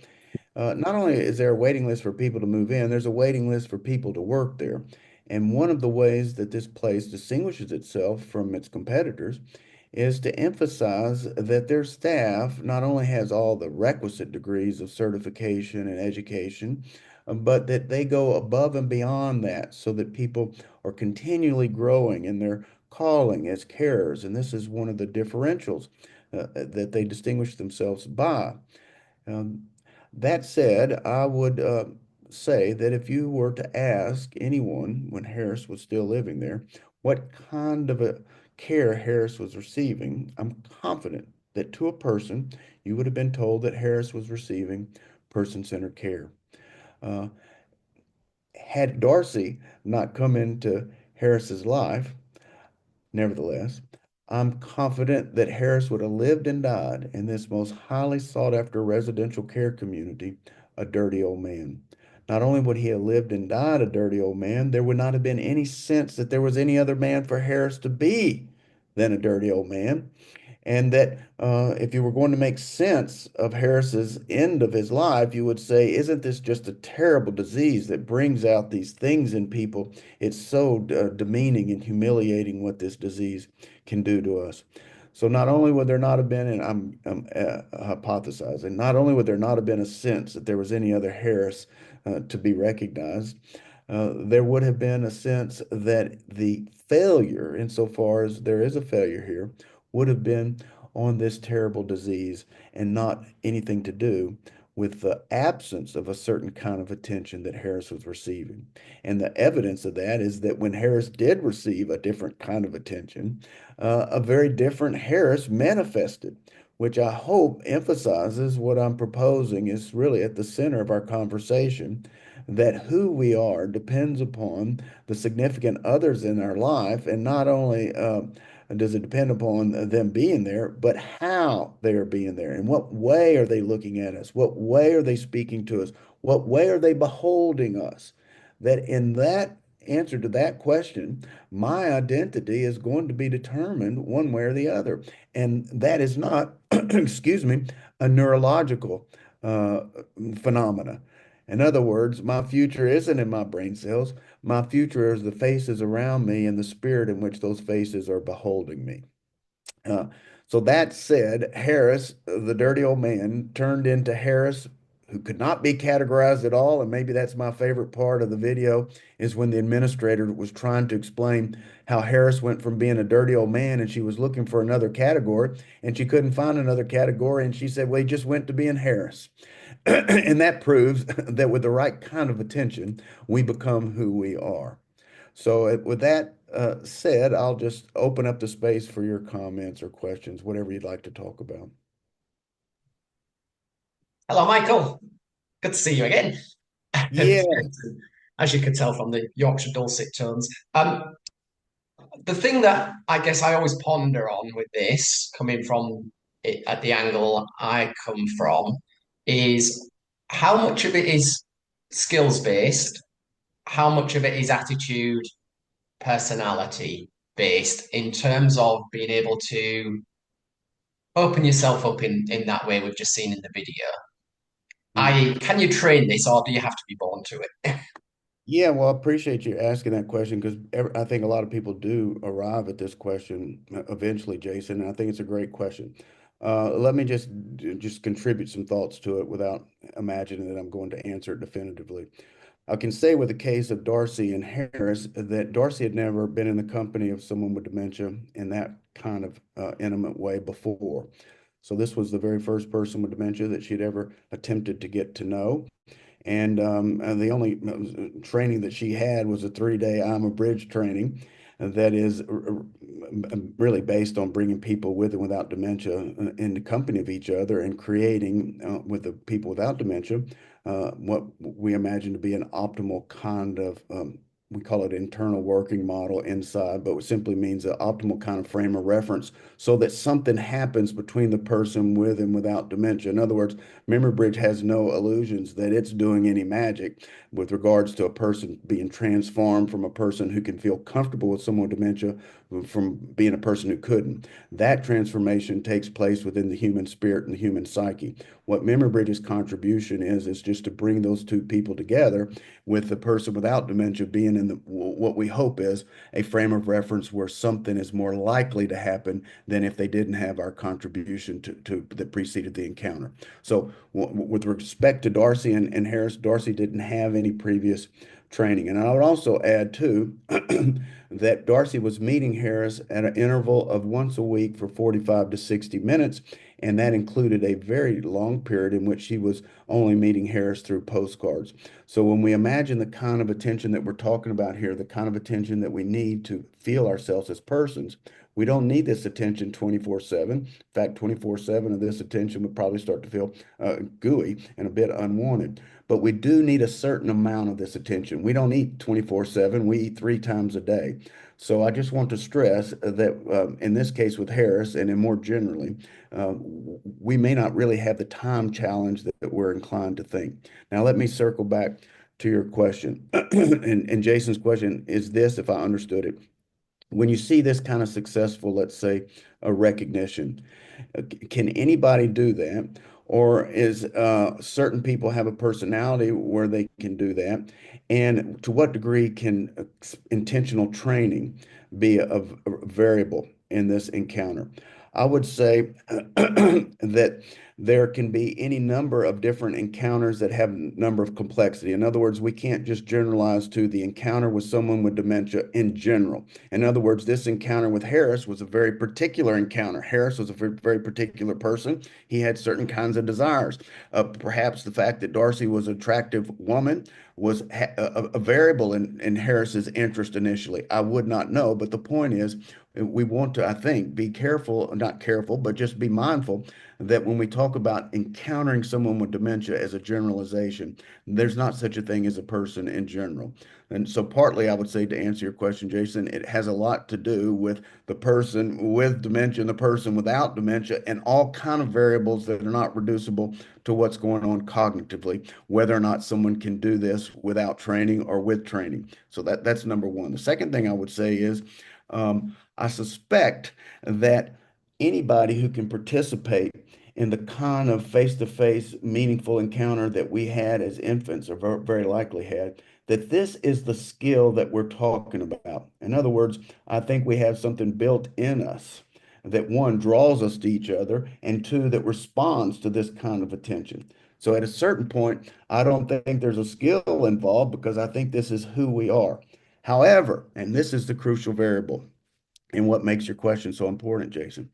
Not only is there a waiting list for people to move in, there's a waiting list for people to work there. And one of the ways that this place distinguishes itself from its competitors is to emphasize that their staff not only has all the requisite degrees of certification and education, but that they go above and beyond that so that people are continually growing in their calling as carers. And this is one of the differentials that they distinguish themselves by. Um, that said, I would say that if you were to ask anyone when Harris was still living there what kind of a care Harris was receiving, I'm confident that to a person, you would have been told that Harris was receiving person-centered care. Uh, had Darcy not come into Harris's life, nevertheless, I'm confident that Harris would have lived and died in this most highly sought after residential care community, a dirty old man. Not only would he have lived and died a dirty old man, there would not have been any sense that there was any other man for Harris to be than a dirty old man. And that if you were going to make sense of Harris's end of his life, you would say, isn't this just a terrible disease that brings out these things in people? It's so demeaning and humiliating what this disease can do to us. So not only would there not have been, and I'm hypothesizing, not only would there not have been a sense that there was any other Harris to be recognized, there would have been a sense that the failure, insofar as there is a failure here, would have been on this terrible disease and not anything to do with the absence of a certain kind of attention that Harris was receiving. And the evidence of that is that when Harris did receive a different kind of attention, a very different Harris manifested, which I hope emphasizes what I'm proposing is really at the center of our conversation, that who we are depends upon the significant others in our life, and not only does it depend upon them being there, but how they are being there. In what way are they looking at us? What way are they speaking to us? What way are they beholding us? That in that answer to that question, my identity is going to be determined one way or the other. And that is not, excuse me, a neurological phenomena. In other words, my future isn't in my brain cells. My future is the faces around me and the spirit in which those faces are beholding me. Uh, so that said, Harris, the dirty old man, turned into Harris, who could not be categorized at all. And maybe that's my favorite part of the video, is when the administrator was trying to explain how Harris went from being a dirty old man and she was looking for another category and she couldn't find another category. And she said, well, he just went to being Harris. And that proves that with the right kind of attention, we become who we are. So with that said, I'll just open up the space for your comments or questions, whatever you'd like to talk about. Hello, Michael. Good to see you again. Yeah. As you could tell from the Yorkshire dulcet tones. The thing that I guess I always ponder on with this, coming from it at the angle I come from, is how much of it is skills based, how much of it is attitude, personality based in terms of being able to open yourself up in that way we've just seen in the video. Can you train this or do you have to be born to it? Yeah, well, I appreciate you asking that question because I think a lot of people do arrive at this question eventually, Jason, and I think it's a great question. Let me just contribute some thoughts to it without imagining that I'm going to answer it definitively. I can say with the case of Darcy and Harris that Darcy had never been in the company of someone with dementia in that kind of intimate way before. So this was the very first person with dementia that she'd ever attempted to get to know. And the only training that she had was a 3-day I'm a bridge training that is really based on bringing people with and without dementia in the company of each other and creating with the people without dementia what we imagine to be an optimal kind of we call it internal working model inside, but it simply means an optimal kind of frame of reference so that something happens between the person with and without dementia. In other words, Memory Bridge has no illusions that it's doing any magic with regards to a person being transformed from a person who can feel comfortable with someone with dementia from being a person who couldn't. That transformation takes place within the human spirit and the human psyche. What Memory Bridge's contribution is just to bring those two people together with the person without dementia being in what we hope is a frame of reference where something is more likely to happen than if they didn't have our contribution to that preceded the encounter. So with respect to Darcy and Harris, Darcy didn't have any previous training. And I would also add too that Darcy was meeting Harris at an interval of once a week for 45 to 60 minutes. And that included a very long period in which she was only meeting Harris through postcards. So when we imagine the kind of attention that we're talking about here, the kind of attention that we need to feel ourselves as persons, we don't need this attention 24/7. In fact, 24/7 of this attention would probably start to feel gooey and a bit unwanted. But we do need a certain amount of this attention. We don't eat 24/7. We eat 3 times a day. So I just want to stress that in this case with Harris and in more generally, we may not really have the time challenge that we're inclined to think. Now, let me circle back to your question. And Jason's question is this, if I understood it. When you see this kind of successful, let's say, a recognition, can anybody do that? Or is certain people have a personality where they can do that? And to what degree can intentional training be a variable in this encounter? I would say that there can be any number of different encounters that have a number of complexity. In other words, we can't just generalize to the encounter with someone with dementia in general. In other words, this encounter with Harris was a very particular encounter. Harris was a very particular person. He had certain kinds of desires. Perhaps the fact that Darcy was an attractive woman was a variable in Harris's interest initially. I would not know, but the point is, we want to, I think, be careful, not careful, but just be mindful that when we talk about encountering someone with dementia as a generalization, there's not such a thing as a person in general. And so partly I would say to answer your question, Jason, it has a lot to do with the person with dementia and the person without dementia and all kind of variables that are not reducible to what's going on cognitively, whether or not someone can do this without training or with training. So that's number one. The second thing I would say is I suspect that anybody who can participate in the kind of face-to-face meaningful encounter that we had as infants, or very likely had, that this is the skill that we're talking about. In other words, I think we have something built in us that one draws us to each other, and two, that responds to this kind of attention. So at a certain point, I don't think there's a skill involved because I think this is who we are. However, and this is the crucial variable, and what makes your question so important, Jason,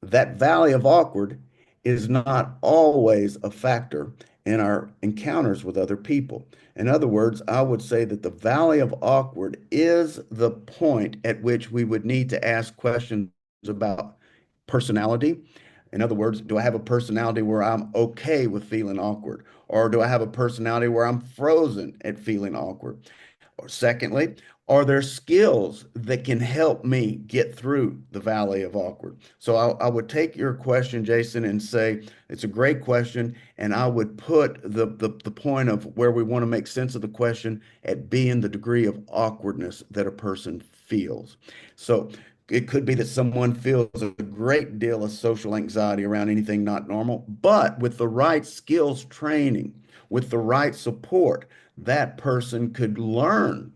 that valley of awkward is not always a factor in our encounters with other people. In other words, I would say that the valley of awkward is the point at which we would need to ask questions about personality, In other words, do I have a personality where I'm okay with feeling awkward? Or do I have a personality where I'm frozen at feeling awkward? Or secondly, are there skills that can help me get through the valley of awkward? So I would take your question, Jason, and say it's a great question, and I would put the point of where we want to make sense of the question at being the degree of awkwardness that a person feels. So it could be that someone feels a great deal of social anxiety around anything not normal, but with the right skills training, with the right support, that person could learn,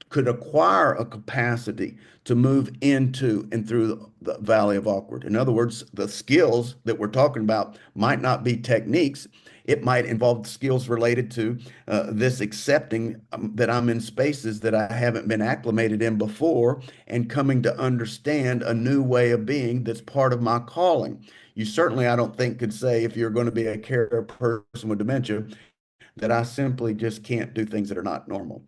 could acquire a capacity to move into and through the valley of awkward. In other words, the skills that we're talking about might not be techniques. It might involve skills related to this accepting that I'm in spaces that I haven't been acclimated in before and coming to understand a new way of being that's part of my calling. You certainly, I don't think, could say if you're going to be a care person with dementia, that I simply just can't do things that are not normal.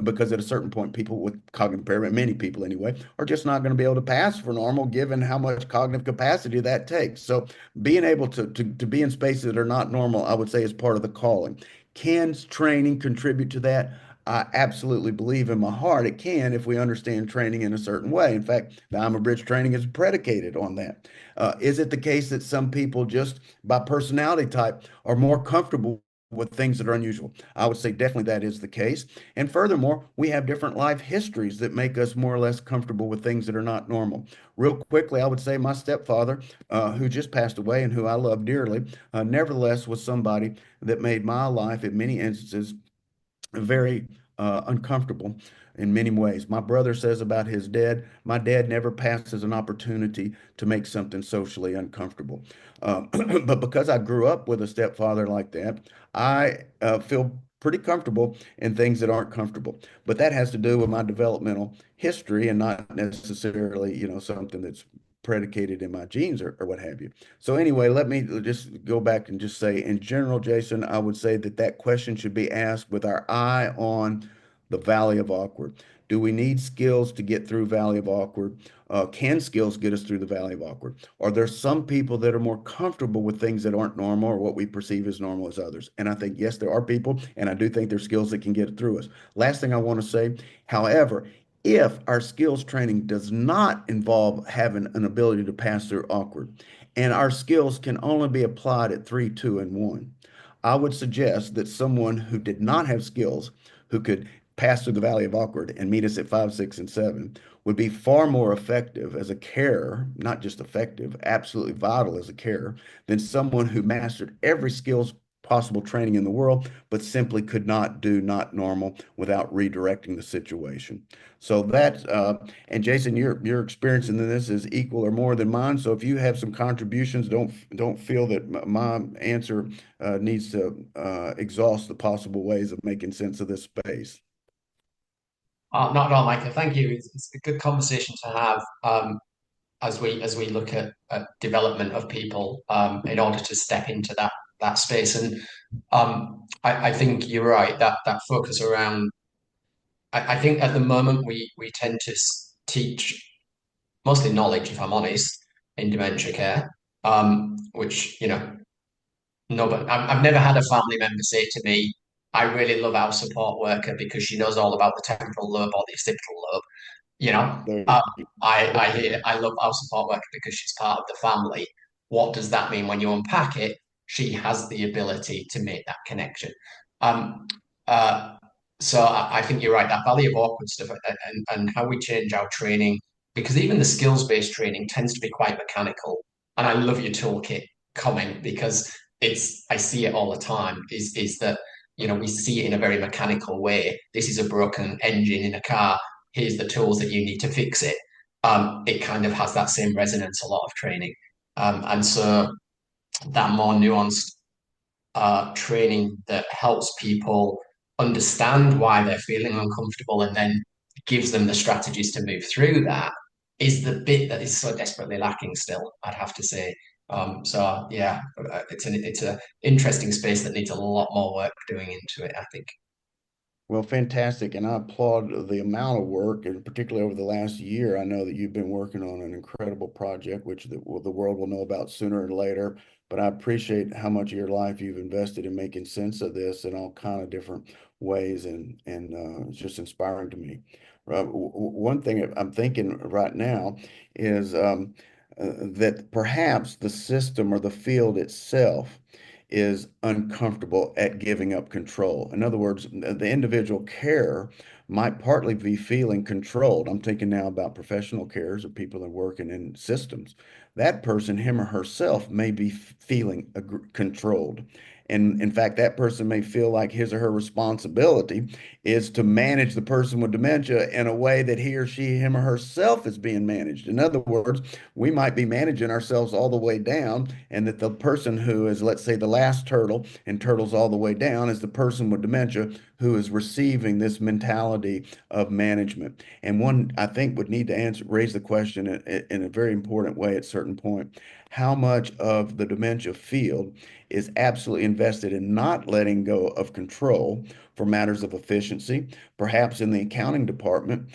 Because at a certain point, people with cognitive impairment, many people anyway, are just not going to be able to pass for normal given how much cognitive capacity that takes. So being able to be in spaces that are not normal, I would say is part of the calling. Can training contribute to that? I absolutely believe in my heart it can if we understand training in a certain way. In fact, the I'm a Bridge training is predicated on that. Is it the case that some people just by personality type are more comfortable with things that are unusual? I would say definitely that is the case. And furthermore, we have different life histories that make us more or less comfortable with things that are not normal. Real quickly, I would say my stepfather, who just passed away and who I love dearly, nevertheless was somebody that made my life in many instances very uncomfortable in many ways. My brother says about his dad, my dad never passes an opportunity to make something socially uncomfortable. But because I grew up with a stepfather like that, I feel pretty comfortable in things that aren't comfortable. But that has to do with my developmental history and not necessarily, something that's predicated in my genes or what have you. So anyway, let me just go back and just say, in general, Jason, I would say that that question should be asked with our eye on the Valley of Awkward. Do we need skills to get through Valley of Awkward? Can skills get us through the Valley of Awkward? Are there some people that are more comfortable with things that aren't normal or what we perceive as normal as others? And I think, yes, there are people, and I do think there's skills that can get it through us. Last thing I want to say, however, if our skills training does not involve having an ability to pass through awkward, and our skills can only be applied at 3, 2, and 1, I would suggest that someone who did not have skills, who could pass through the valley of awkward and meet us at 5, 6, and 7, would be far more effective as a carer, not just effective, absolutely vital as a carer, than someone who mastered every skills possible training in the world, but simply could not do not normal without redirecting the situation. So that, and Jason, your experience in this is equal or more than mine. So if you have some contributions, don't feel that my answer needs to exhaust the possible ways of making sense of this space. Not at all, Michael. Thank you. It's a good conversation to have as we look at development of people in order to step into that space. And I think you're right that focus around. I think at the moment we tend to teach mostly knowledge, if I'm honest, in dementia care, which no, but I've never had a family member say to me, "I really love our support worker because she knows all about the temporal lobe or the occipital lobe." You know, There um, you I hear I love our support worker because she's part of the family. What does that mean when you unpack it? She has the ability to make that connection. Um, uh, so I think you're right. That valley of awkward stuff and how we change our training, because even the skills-based training tends to be quite mechanical. And I love your toolkit comment because I see it all the time. Is that we see it in a very mechanical way. This is a broken engine in a car. Here's the tools that you need to fix it. It kind of has that same resonance a lot of training. And so that more nuanced training that helps people understand why they're feeling uncomfortable and then gives them the strategies to move through that is the bit that is so desperately lacking still, I'd have to say. So yeah, it's an interesting space that needs a lot more work doing into it, I think. Well, fantastic. And I applaud the amount of work, and particularly over the last year, I know that you've been working on an incredible project, which the world will know about sooner or later. But I appreciate how much of your life you've invested in making sense of this in all kind of different ways, and it's just inspiring to me. One thing I'm thinking right now is that perhaps the system or the field itself is uncomfortable at giving up control. In other words, the individual carer might partly be feeling controlled. I'm thinking now about professional carers or people that are working in systems. That person, him or herself, may be feeling controlled. And in fact, that person may feel like his or her responsibility is to manage the person with dementia in a way that he or she, him or herself is being managed. In other words, we might be managing ourselves all the way down, and that the person who is, let's say, the last turtle and turtles all the way down is the person with dementia who is receiving this mentality of management. And one, I think, would need to raise the question in a very important way at a certain point. How much of the dementia field is absolutely invested in not letting go of control for matters of efficiency? Perhaps in the accounting department,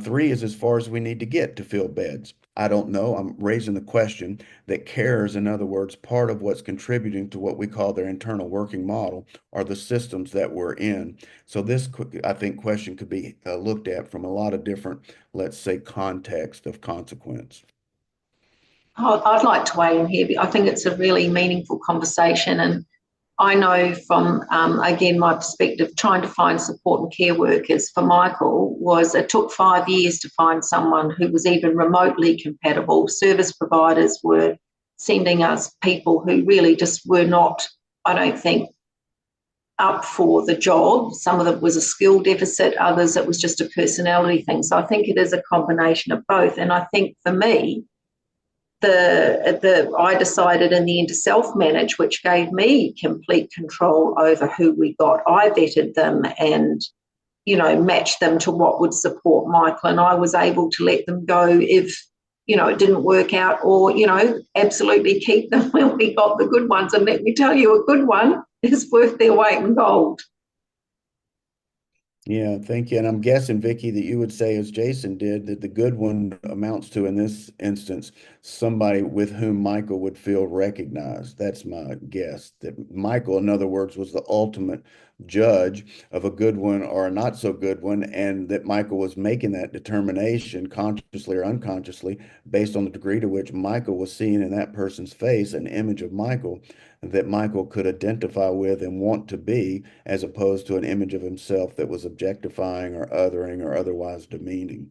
three is as far as we need to get to fill beds. I don't know. I'm raising the question that cares, in other words, part of what's contributing to what we call their internal working model are the systems that we're in. So this, I think, question could be looked at from a lot of different, let's say, context of consequence. I'd like to weigh in here. I think it's a really meaningful conversation, and I know from, again, my perspective, trying to find support and care workers for Michael was, it took 5 years to find someone who was even remotely compatible. Service providers were sending us people who really just were not, I don't think, up for the job. Some of it was a skill deficit, others it was just a personality thing. So I think it is a combination of both. And I think for me, I decided in the end to self-manage, which gave me complete control over who we got. I vetted them and, matched them to what would support Michael. And I was able to let them go if, it didn't work out, or, absolutely keep them when we got the good ones. And let me tell you, a good one is worth their weight in gold. Yeah, thank you. And I'm guessing, Vicky, that you would say, as Jason did, that the good one amounts to, in this instance, somebody with whom Michael would feel recognized. That's my guess. That Michael, in other words, was the ultimate judge of a good one or a not so good one, and that Michael was making that determination, consciously or unconsciously, based on the degree to which Michael was seeing in that person's face an image of Michael that Michael could identify with and want to be, as opposed to an image of himself that was objectifying or othering or otherwise demeaning.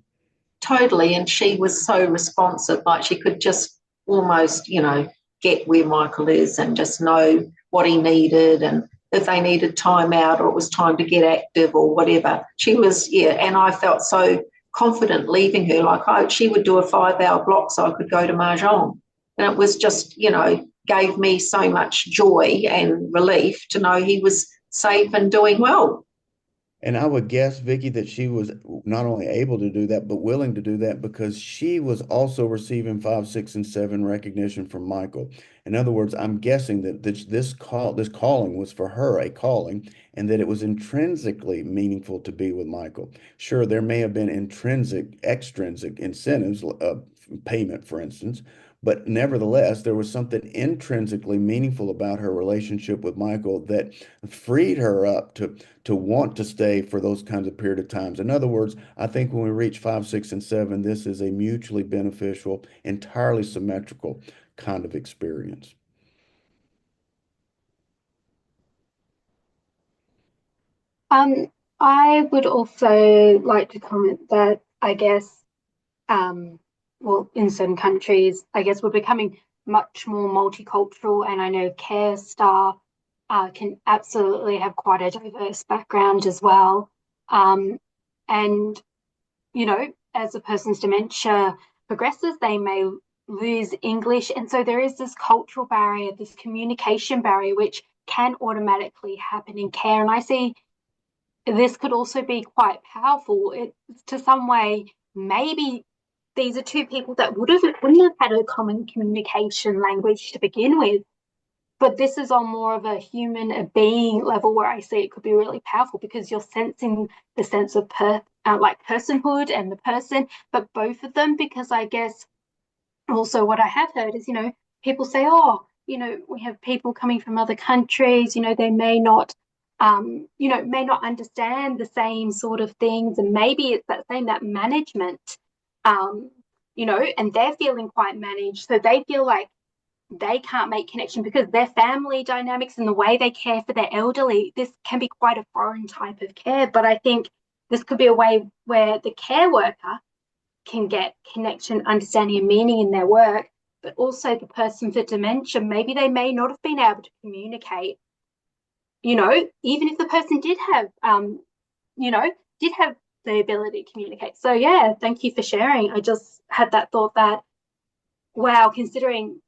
Totally. And she was so responsive, like she could just almost, get where Michael is and just know what he needed, and if they needed time out or it was time to get active or whatever. She was, and I felt so confident leaving her. Like she would do a 5-hour block so I could go to Mahjong. And it was just, gave me so much joy and relief to know he was safe and doing well. And I would guess, Vicky, that she was not only able to do that, but willing to do that because she was also receiving 5, 6, and 7 recognition from Michael. In other words, I'm guessing that this calling was for her a calling, and that it was intrinsically meaningful to be with Michael. Sure, there may have been extrinsic incentives, payment, for instance, but nevertheless, there was something intrinsically meaningful about her relationship with Michael that freed her up to want to stay for those kinds of period of times. In other words, I think when we reach 5, 6, and 7, this is a mutually beneficial, entirely symmetrical kind of experience. I would also like to comment that I guess, well, in certain countries, I guess we're becoming much more multicultural, and I know care staff can absolutely have quite a diverse background as well. And, as a person's dementia progresses, they may lose English. And so there is this cultural barrier, this communication barrier, which can automatically happen in care. And I see this could also be quite powerful. It's to some way, maybe these are two people that wouldn't have had a common communication language to begin with. but this is on more of a human, a being level where I see it could be really powerful because you're sensing the sense of like personhood and the person, but both of them, because I guess also what I have heard is, people say, oh, we have people coming from other countries, they may not, may not understand the same sort of things. And maybe it's that management, and they're feeling quite managed. So they feel like they can't make connection because their family dynamics and the way they care for their elderly, this can be quite a foreign type of care. But I think this could be a way where the care worker can get connection, understanding, and meaning in their work, but also the person for dementia, maybe they may not have been able to communicate, even if the person did have, the ability to communicate. So yeah, thank you for sharing. I just had that thought that, wow, considering,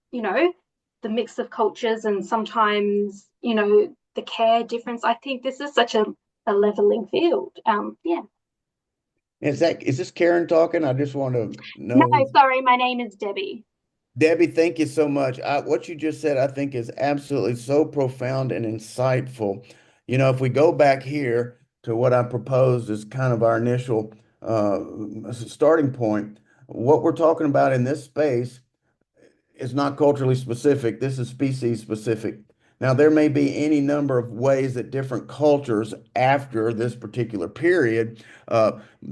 the mix of cultures and sometimes, the care difference, I think this is such a leveling field. Yeah. Is this Karen talking? I just want to No, know. sorry, my name is Debbie. Debbie, thank you so much. What you just said, I think, is absolutely so profound and insightful. If we go back here to what I proposed as kind of our initial starting point, what we're talking about in this space is not culturally specific. This is species specific. Now, there may be any number of ways that different cultures after this particular period,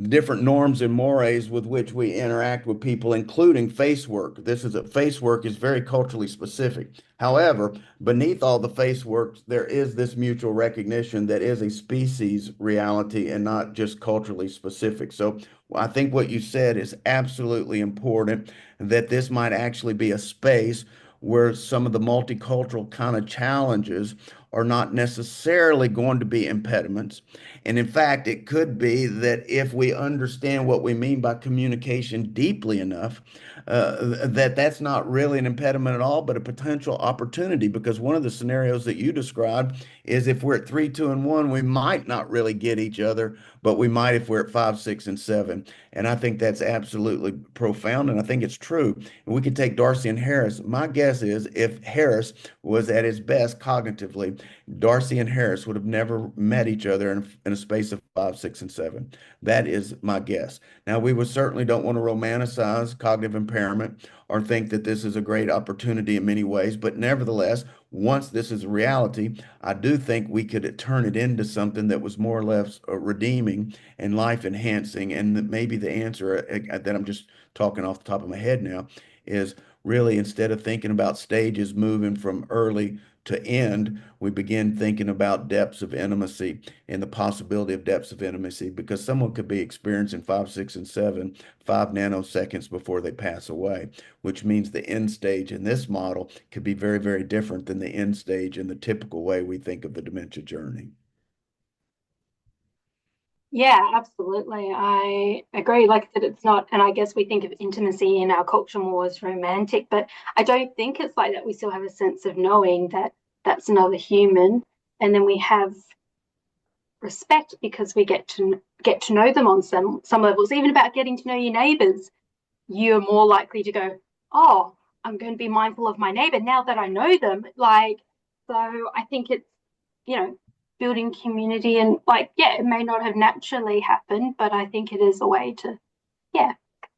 different norms and mores with which we interact with people, including face work. Face work is very culturally specific. However, beneath all the face work, there is this mutual recognition that is a species reality and not just culturally specific. So I think what you said is absolutely important, that this might actually be a space where some of the multicultural kind of challenges are not necessarily going to be impediments. And in fact, it could be that if we understand what we mean by communication deeply enough, that's not really an impediment at all, but a potential opportunity. Because one of the scenarios that you described is if we're at 3, 2, and 1, we might not really get each other, but we might if we're at 5, 6, and 7. And I think that's absolutely profound, and I think it's true. And we could take Darcy and Harris. My guess is if Harris was at his best cognitively, Darcy and Harris would have never met each other in a space of 5, 6, and 7. That is my guess. Now, we would certainly don't want to romanticize cognitive impairment or think that this is a great opportunity in many ways, but nevertheless, once this is a reality, I do think we could turn it into something that was more or less redeeming and life enhancing. And maybe the answer that I'm just talking off the top of my head now is really, instead of thinking about stages moving from early to end, we begin thinking about depths of intimacy and the possibility of depths of intimacy, because someone could be experiencing 5, 6, and 7, 5 nanoseconds before they pass away, which means the end stage in this model could be very, very different than the end stage in the typical way we think of the dementia journey. Yeah, absolutely. I agree. Like I said, it's not, and I guess we think of intimacy in our culture more as romantic, but I don't think it's like that. We still have a sense of knowing that that's another human, and then we have respect because we get to know them on some levels. Even about getting to know your neighbors, you're more likely to go, oh, I'm going to be mindful of my neighbor now that I know them. So I think it's, building community, and it may not have naturally happened, but I think it is a way to,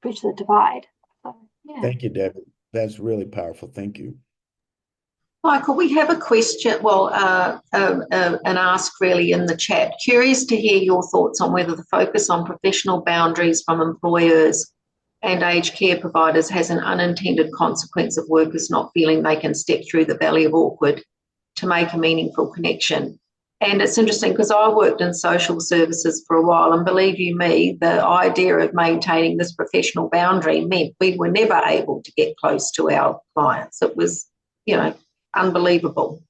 bridge the divide. So, yeah. Thank you, Debbie. That's really powerful. Thank you. Michael, we have a question, an ask really in the chat. Curious to hear your thoughts on whether the focus on professional boundaries from employers and aged care providers has an unintended consequence of workers not feeling they can step through the valley of awkward to make a meaningful connection. And it's interesting because I worked in social services for a while, and believe you me, the idea of maintaining this professional boundary meant we were never able to get close to our clients. It was, unbelievable.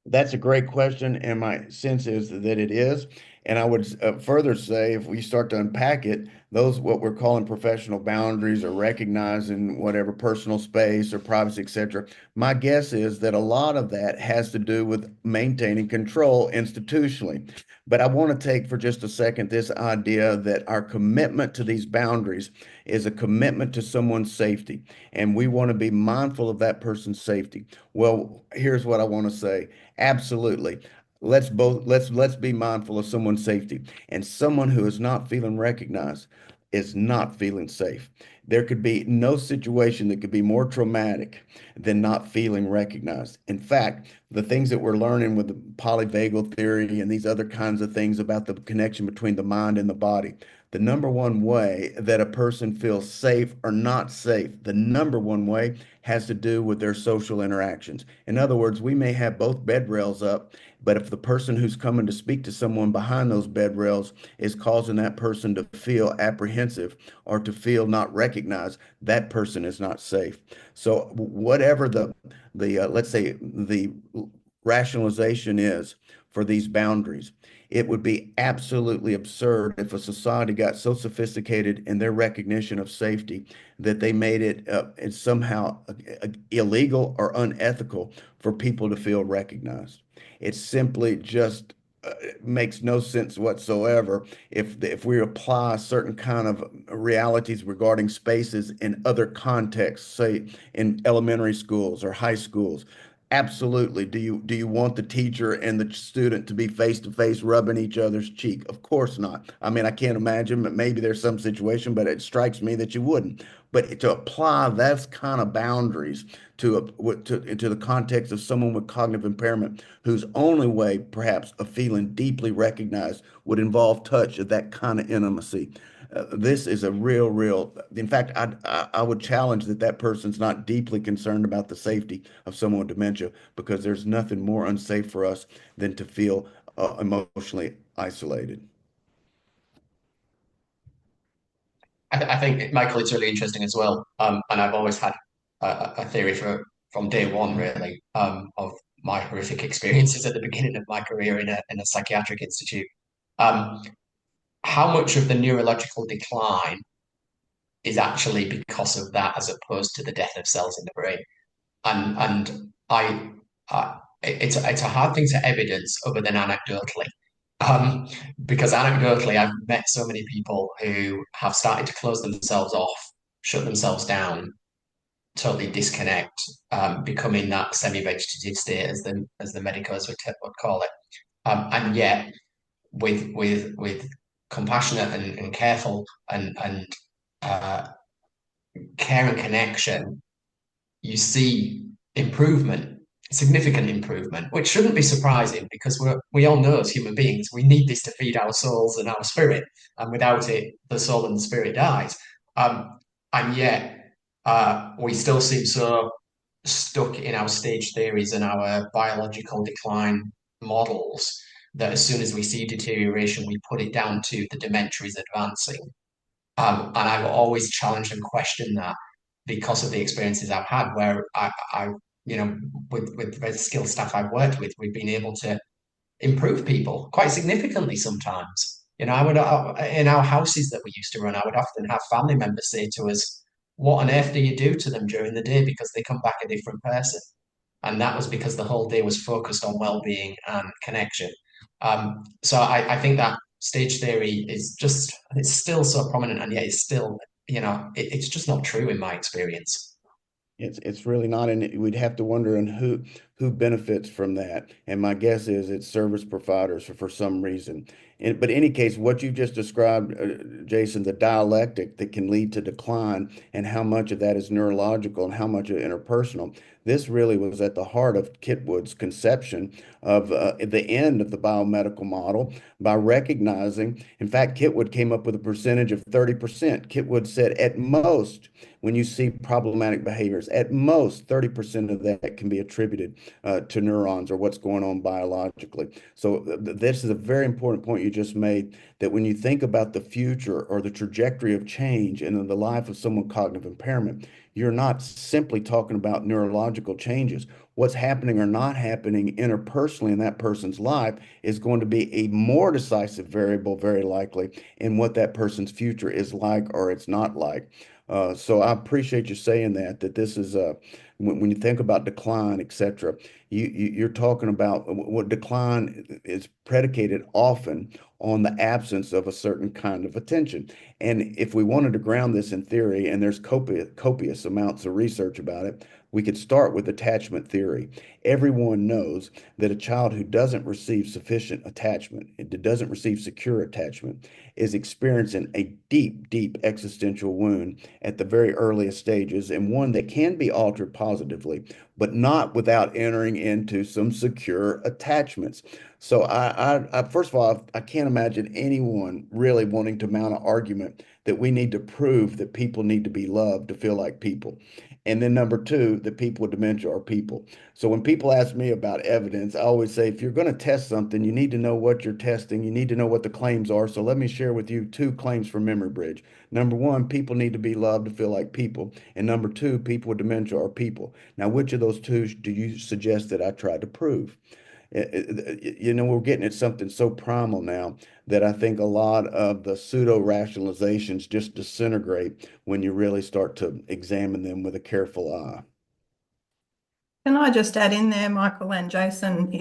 That's a great question, and my sense is that it is. And I would further say, if we start to unpack it, those what we're calling professional boundaries or recognizing whatever personal space or privacy, etc. My guess is that a lot of that has to do with maintaining control institutionally. But I want to take for just a second this idea that our commitment to these boundaries is a commitment to someone's safety, and we want to be mindful of that person's safety. Well, here's what I want to say. Absolutely. Let's be mindful of someone's safety. And someone who is not feeling recognized is not feeling safe. There could be no situation that could be more traumatic than not feeling recognized. In fact, the things that we're learning with the polyvagal theory and these other kinds of things about the connection between the mind and the body, the number one way that a person feels safe or not safe, the number one way has to do with their social interactions. In other words, we may have both bed rails up, but if the person who's coming to speak to someone behind those bed rails is causing that person to feel apprehensive or to feel not recognized, that person is not safe. So whatever the let's say the rationalization is for these boundaries, it would be absolutely absurd if a society got so sophisticated in their recognition of safety that they made it somehow illegal or unethical for people to feel recognized. It simply just makes no sense whatsoever if we apply certain kind of realities regarding spaces in other contexts, say in elementary schools or high schools. Absolutely. Do you want the teacher and the student to be face to face rubbing each other's cheek? Of course not. I mean, I can't imagine, but maybe there's some situation, but it strikes me that you wouldn't. But to apply those kind of boundaries into the context of someone with cognitive impairment whose only way perhaps of feeling deeply recognized would involve touch of that kind of intimacy. This is a real. In fact, I would challenge that person's not deeply concerned about the safety of someone with dementia, because there's nothing more unsafe for us than to feel emotionally isolated. I think, Michael, it's really interesting as well. And I've always had a theory from day one, really, of my horrific experiences at the beginning of my career in a psychiatric institute. Um, how much of the neurological decline is actually because of that, as opposed to the death of cells in the brain? And it's a hard thing to evidence other than anecdotally. Um, because anecdotally, I've met so many people who have started to close themselves off, shut themselves down, totally disconnect, becoming that semi-vegetative state, as the medicos would call it. And yet, with compassionate and careful and uh, care and connection, you see improvement, significant improvement, which shouldn't be surprising, because we all know as human beings we need this to feed our souls and our spirit, and without it, the soul and the spirit dies. And yet, we still seem so stuck in our stage theories and our biological decline models that as soon as we see deterioration, we put it down to the dementia is advancing. And I've always challenged and questioned that, because of the experiences I've had where I you know, with the skilled staff I've worked with, we've been able to improve people quite significantly sometimes. You know, in our houses that we used to run, I would often have family members say to us, "What on earth do you do to them during the day? Because they come back a different person." And that was because the whole day was focused on well-being and connection. So I think that stage theory is just, it's still so prominent, and yet it's still, it's just not true in my experience. It's really not, and we'd have to wonder on who benefits from that. And my guess is it's service providers for some reason. But in any case, what you just described, Jason, the dialectic that can lead to decline, and how much of that is neurological and how much of interpersonal. This really was at the heart of Kitwood's conception of the end of the biomedical model, by recognizing, in fact, Kitwood came up with a percentage of 30%. Kitwood said at most, when you see problematic behaviors, at most 30% of that can be attributed to neurons or what's going on biologically. So this is a very important point you just made, that when you think about the future or the trajectory of change in the life of someone with cognitive impairment, you're not simply talking about neurological changes. What's happening or not happening interpersonally in that person's life is going to be a more decisive variable, very likely, in what that person's future is like or it's not like. So I appreciate you saying that this is when you think about decline, etc., you're talking about what decline is predicated often on the absence of a certain kind of attention. And if we wanted to ground this in theory, and there's copious amounts of research about it, we could start with attachment theory. Everyone knows that a child who doesn't receive sufficient attachment, it doesn't receive secure attachment, is experiencing a deep, deep existential wound at the very earliest stages, and one that can be altered positively, but not without entering into some secure attachments. So I first of all, I can't imagine anyone really wanting to mount an argument that we need to prove that people need to be loved to feel like people. And then number two, that people with dementia are people. So when people ask me about evidence, I always say, if you're going to test something, you need to know what you're testing. You need to know what the claims are. So let me share with you two claims from Memory Bridge. Number one, people need to be loved to feel like people. And number two, people with dementia are people. Now, which of those two do you suggest that I try to prove? We're getting at something so primal now that I think a lot of the pseudo rationalizations just disintegrate when you really start to examine them with a careful eye. Can I just add in there, Michael and Jason,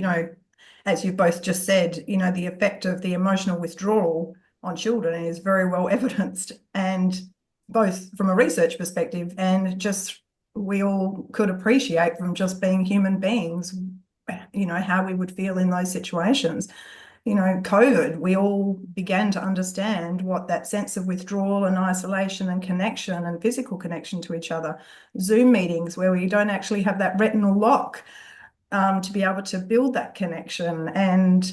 as you both just said, the effect of the emotional withdrawal on children is very well evidenced, and both from a research perspective and just we all could appreciate from just being human beings, how we would feel in those situations. COVID, we all began to understand what that sense of withdrawal and isolation and connection and physical connection to each other. Zoom meetings where we don't actually have that retinal lock to be able to build that connection. And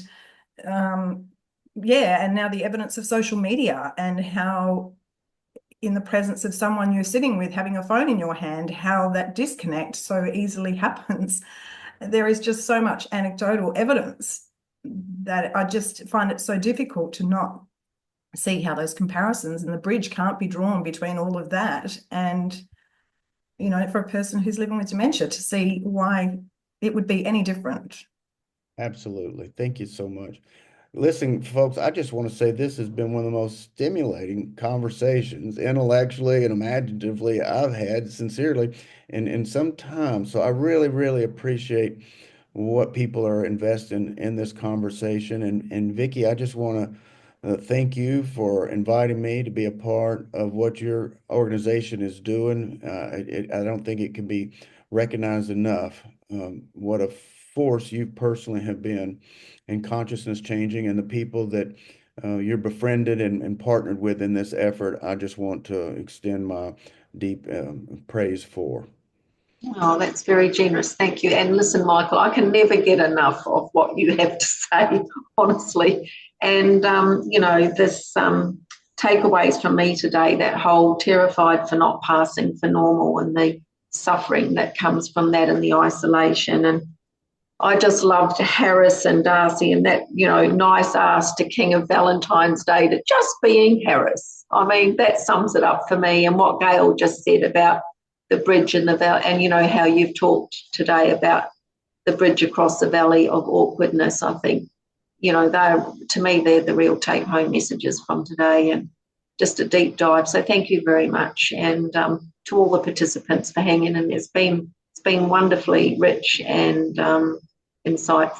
and now the evidence of social media and how in the presence of someone you're sitting with, having a phone in your hand, how that disconnect so easily happens. There is just so much anecdotal evidence that I just find it so difficult to not see how those comparisons and the bridge can't be drawn between all of that and, for a person who's living with dementia to see why it would be any different. Absolutely. Thank you so much. Listen, folks, I just want to say this has been one of the most stimulating conversations intellectually and imaginatively I've had, sincerely, in some time. So I really, really appreciate what people are investing in this conversation. And Vicki, I just want to thank you for inviting me to be a part of what your organization is doing. I don't think it can be recognized enough what a force you personally have been in consciousness changing, and the people that you're befriended and partnered with in this effort. I just want to extend my deep praise for. Oh, that's very generous. Thank you. And listen, Michael, I can never get enough of what you have to say, honestly. And, this takeaways from me today, that whole terrified for not passing for normal and the suffering that comes from that and the isolation. And I just loved Harris and Darcy and that, nice ask to King of Valentine's Day to just being Harris. I mean, that sums it up for me. And what Gail just said about the bridge and and how you've talked today about the bridge across the valley of awkwardness. I think, they're the real take-home messages from today, and just a deep dive. So thank you very much, and to all the participants for hanging in. It's been wonderfully rich and insightful.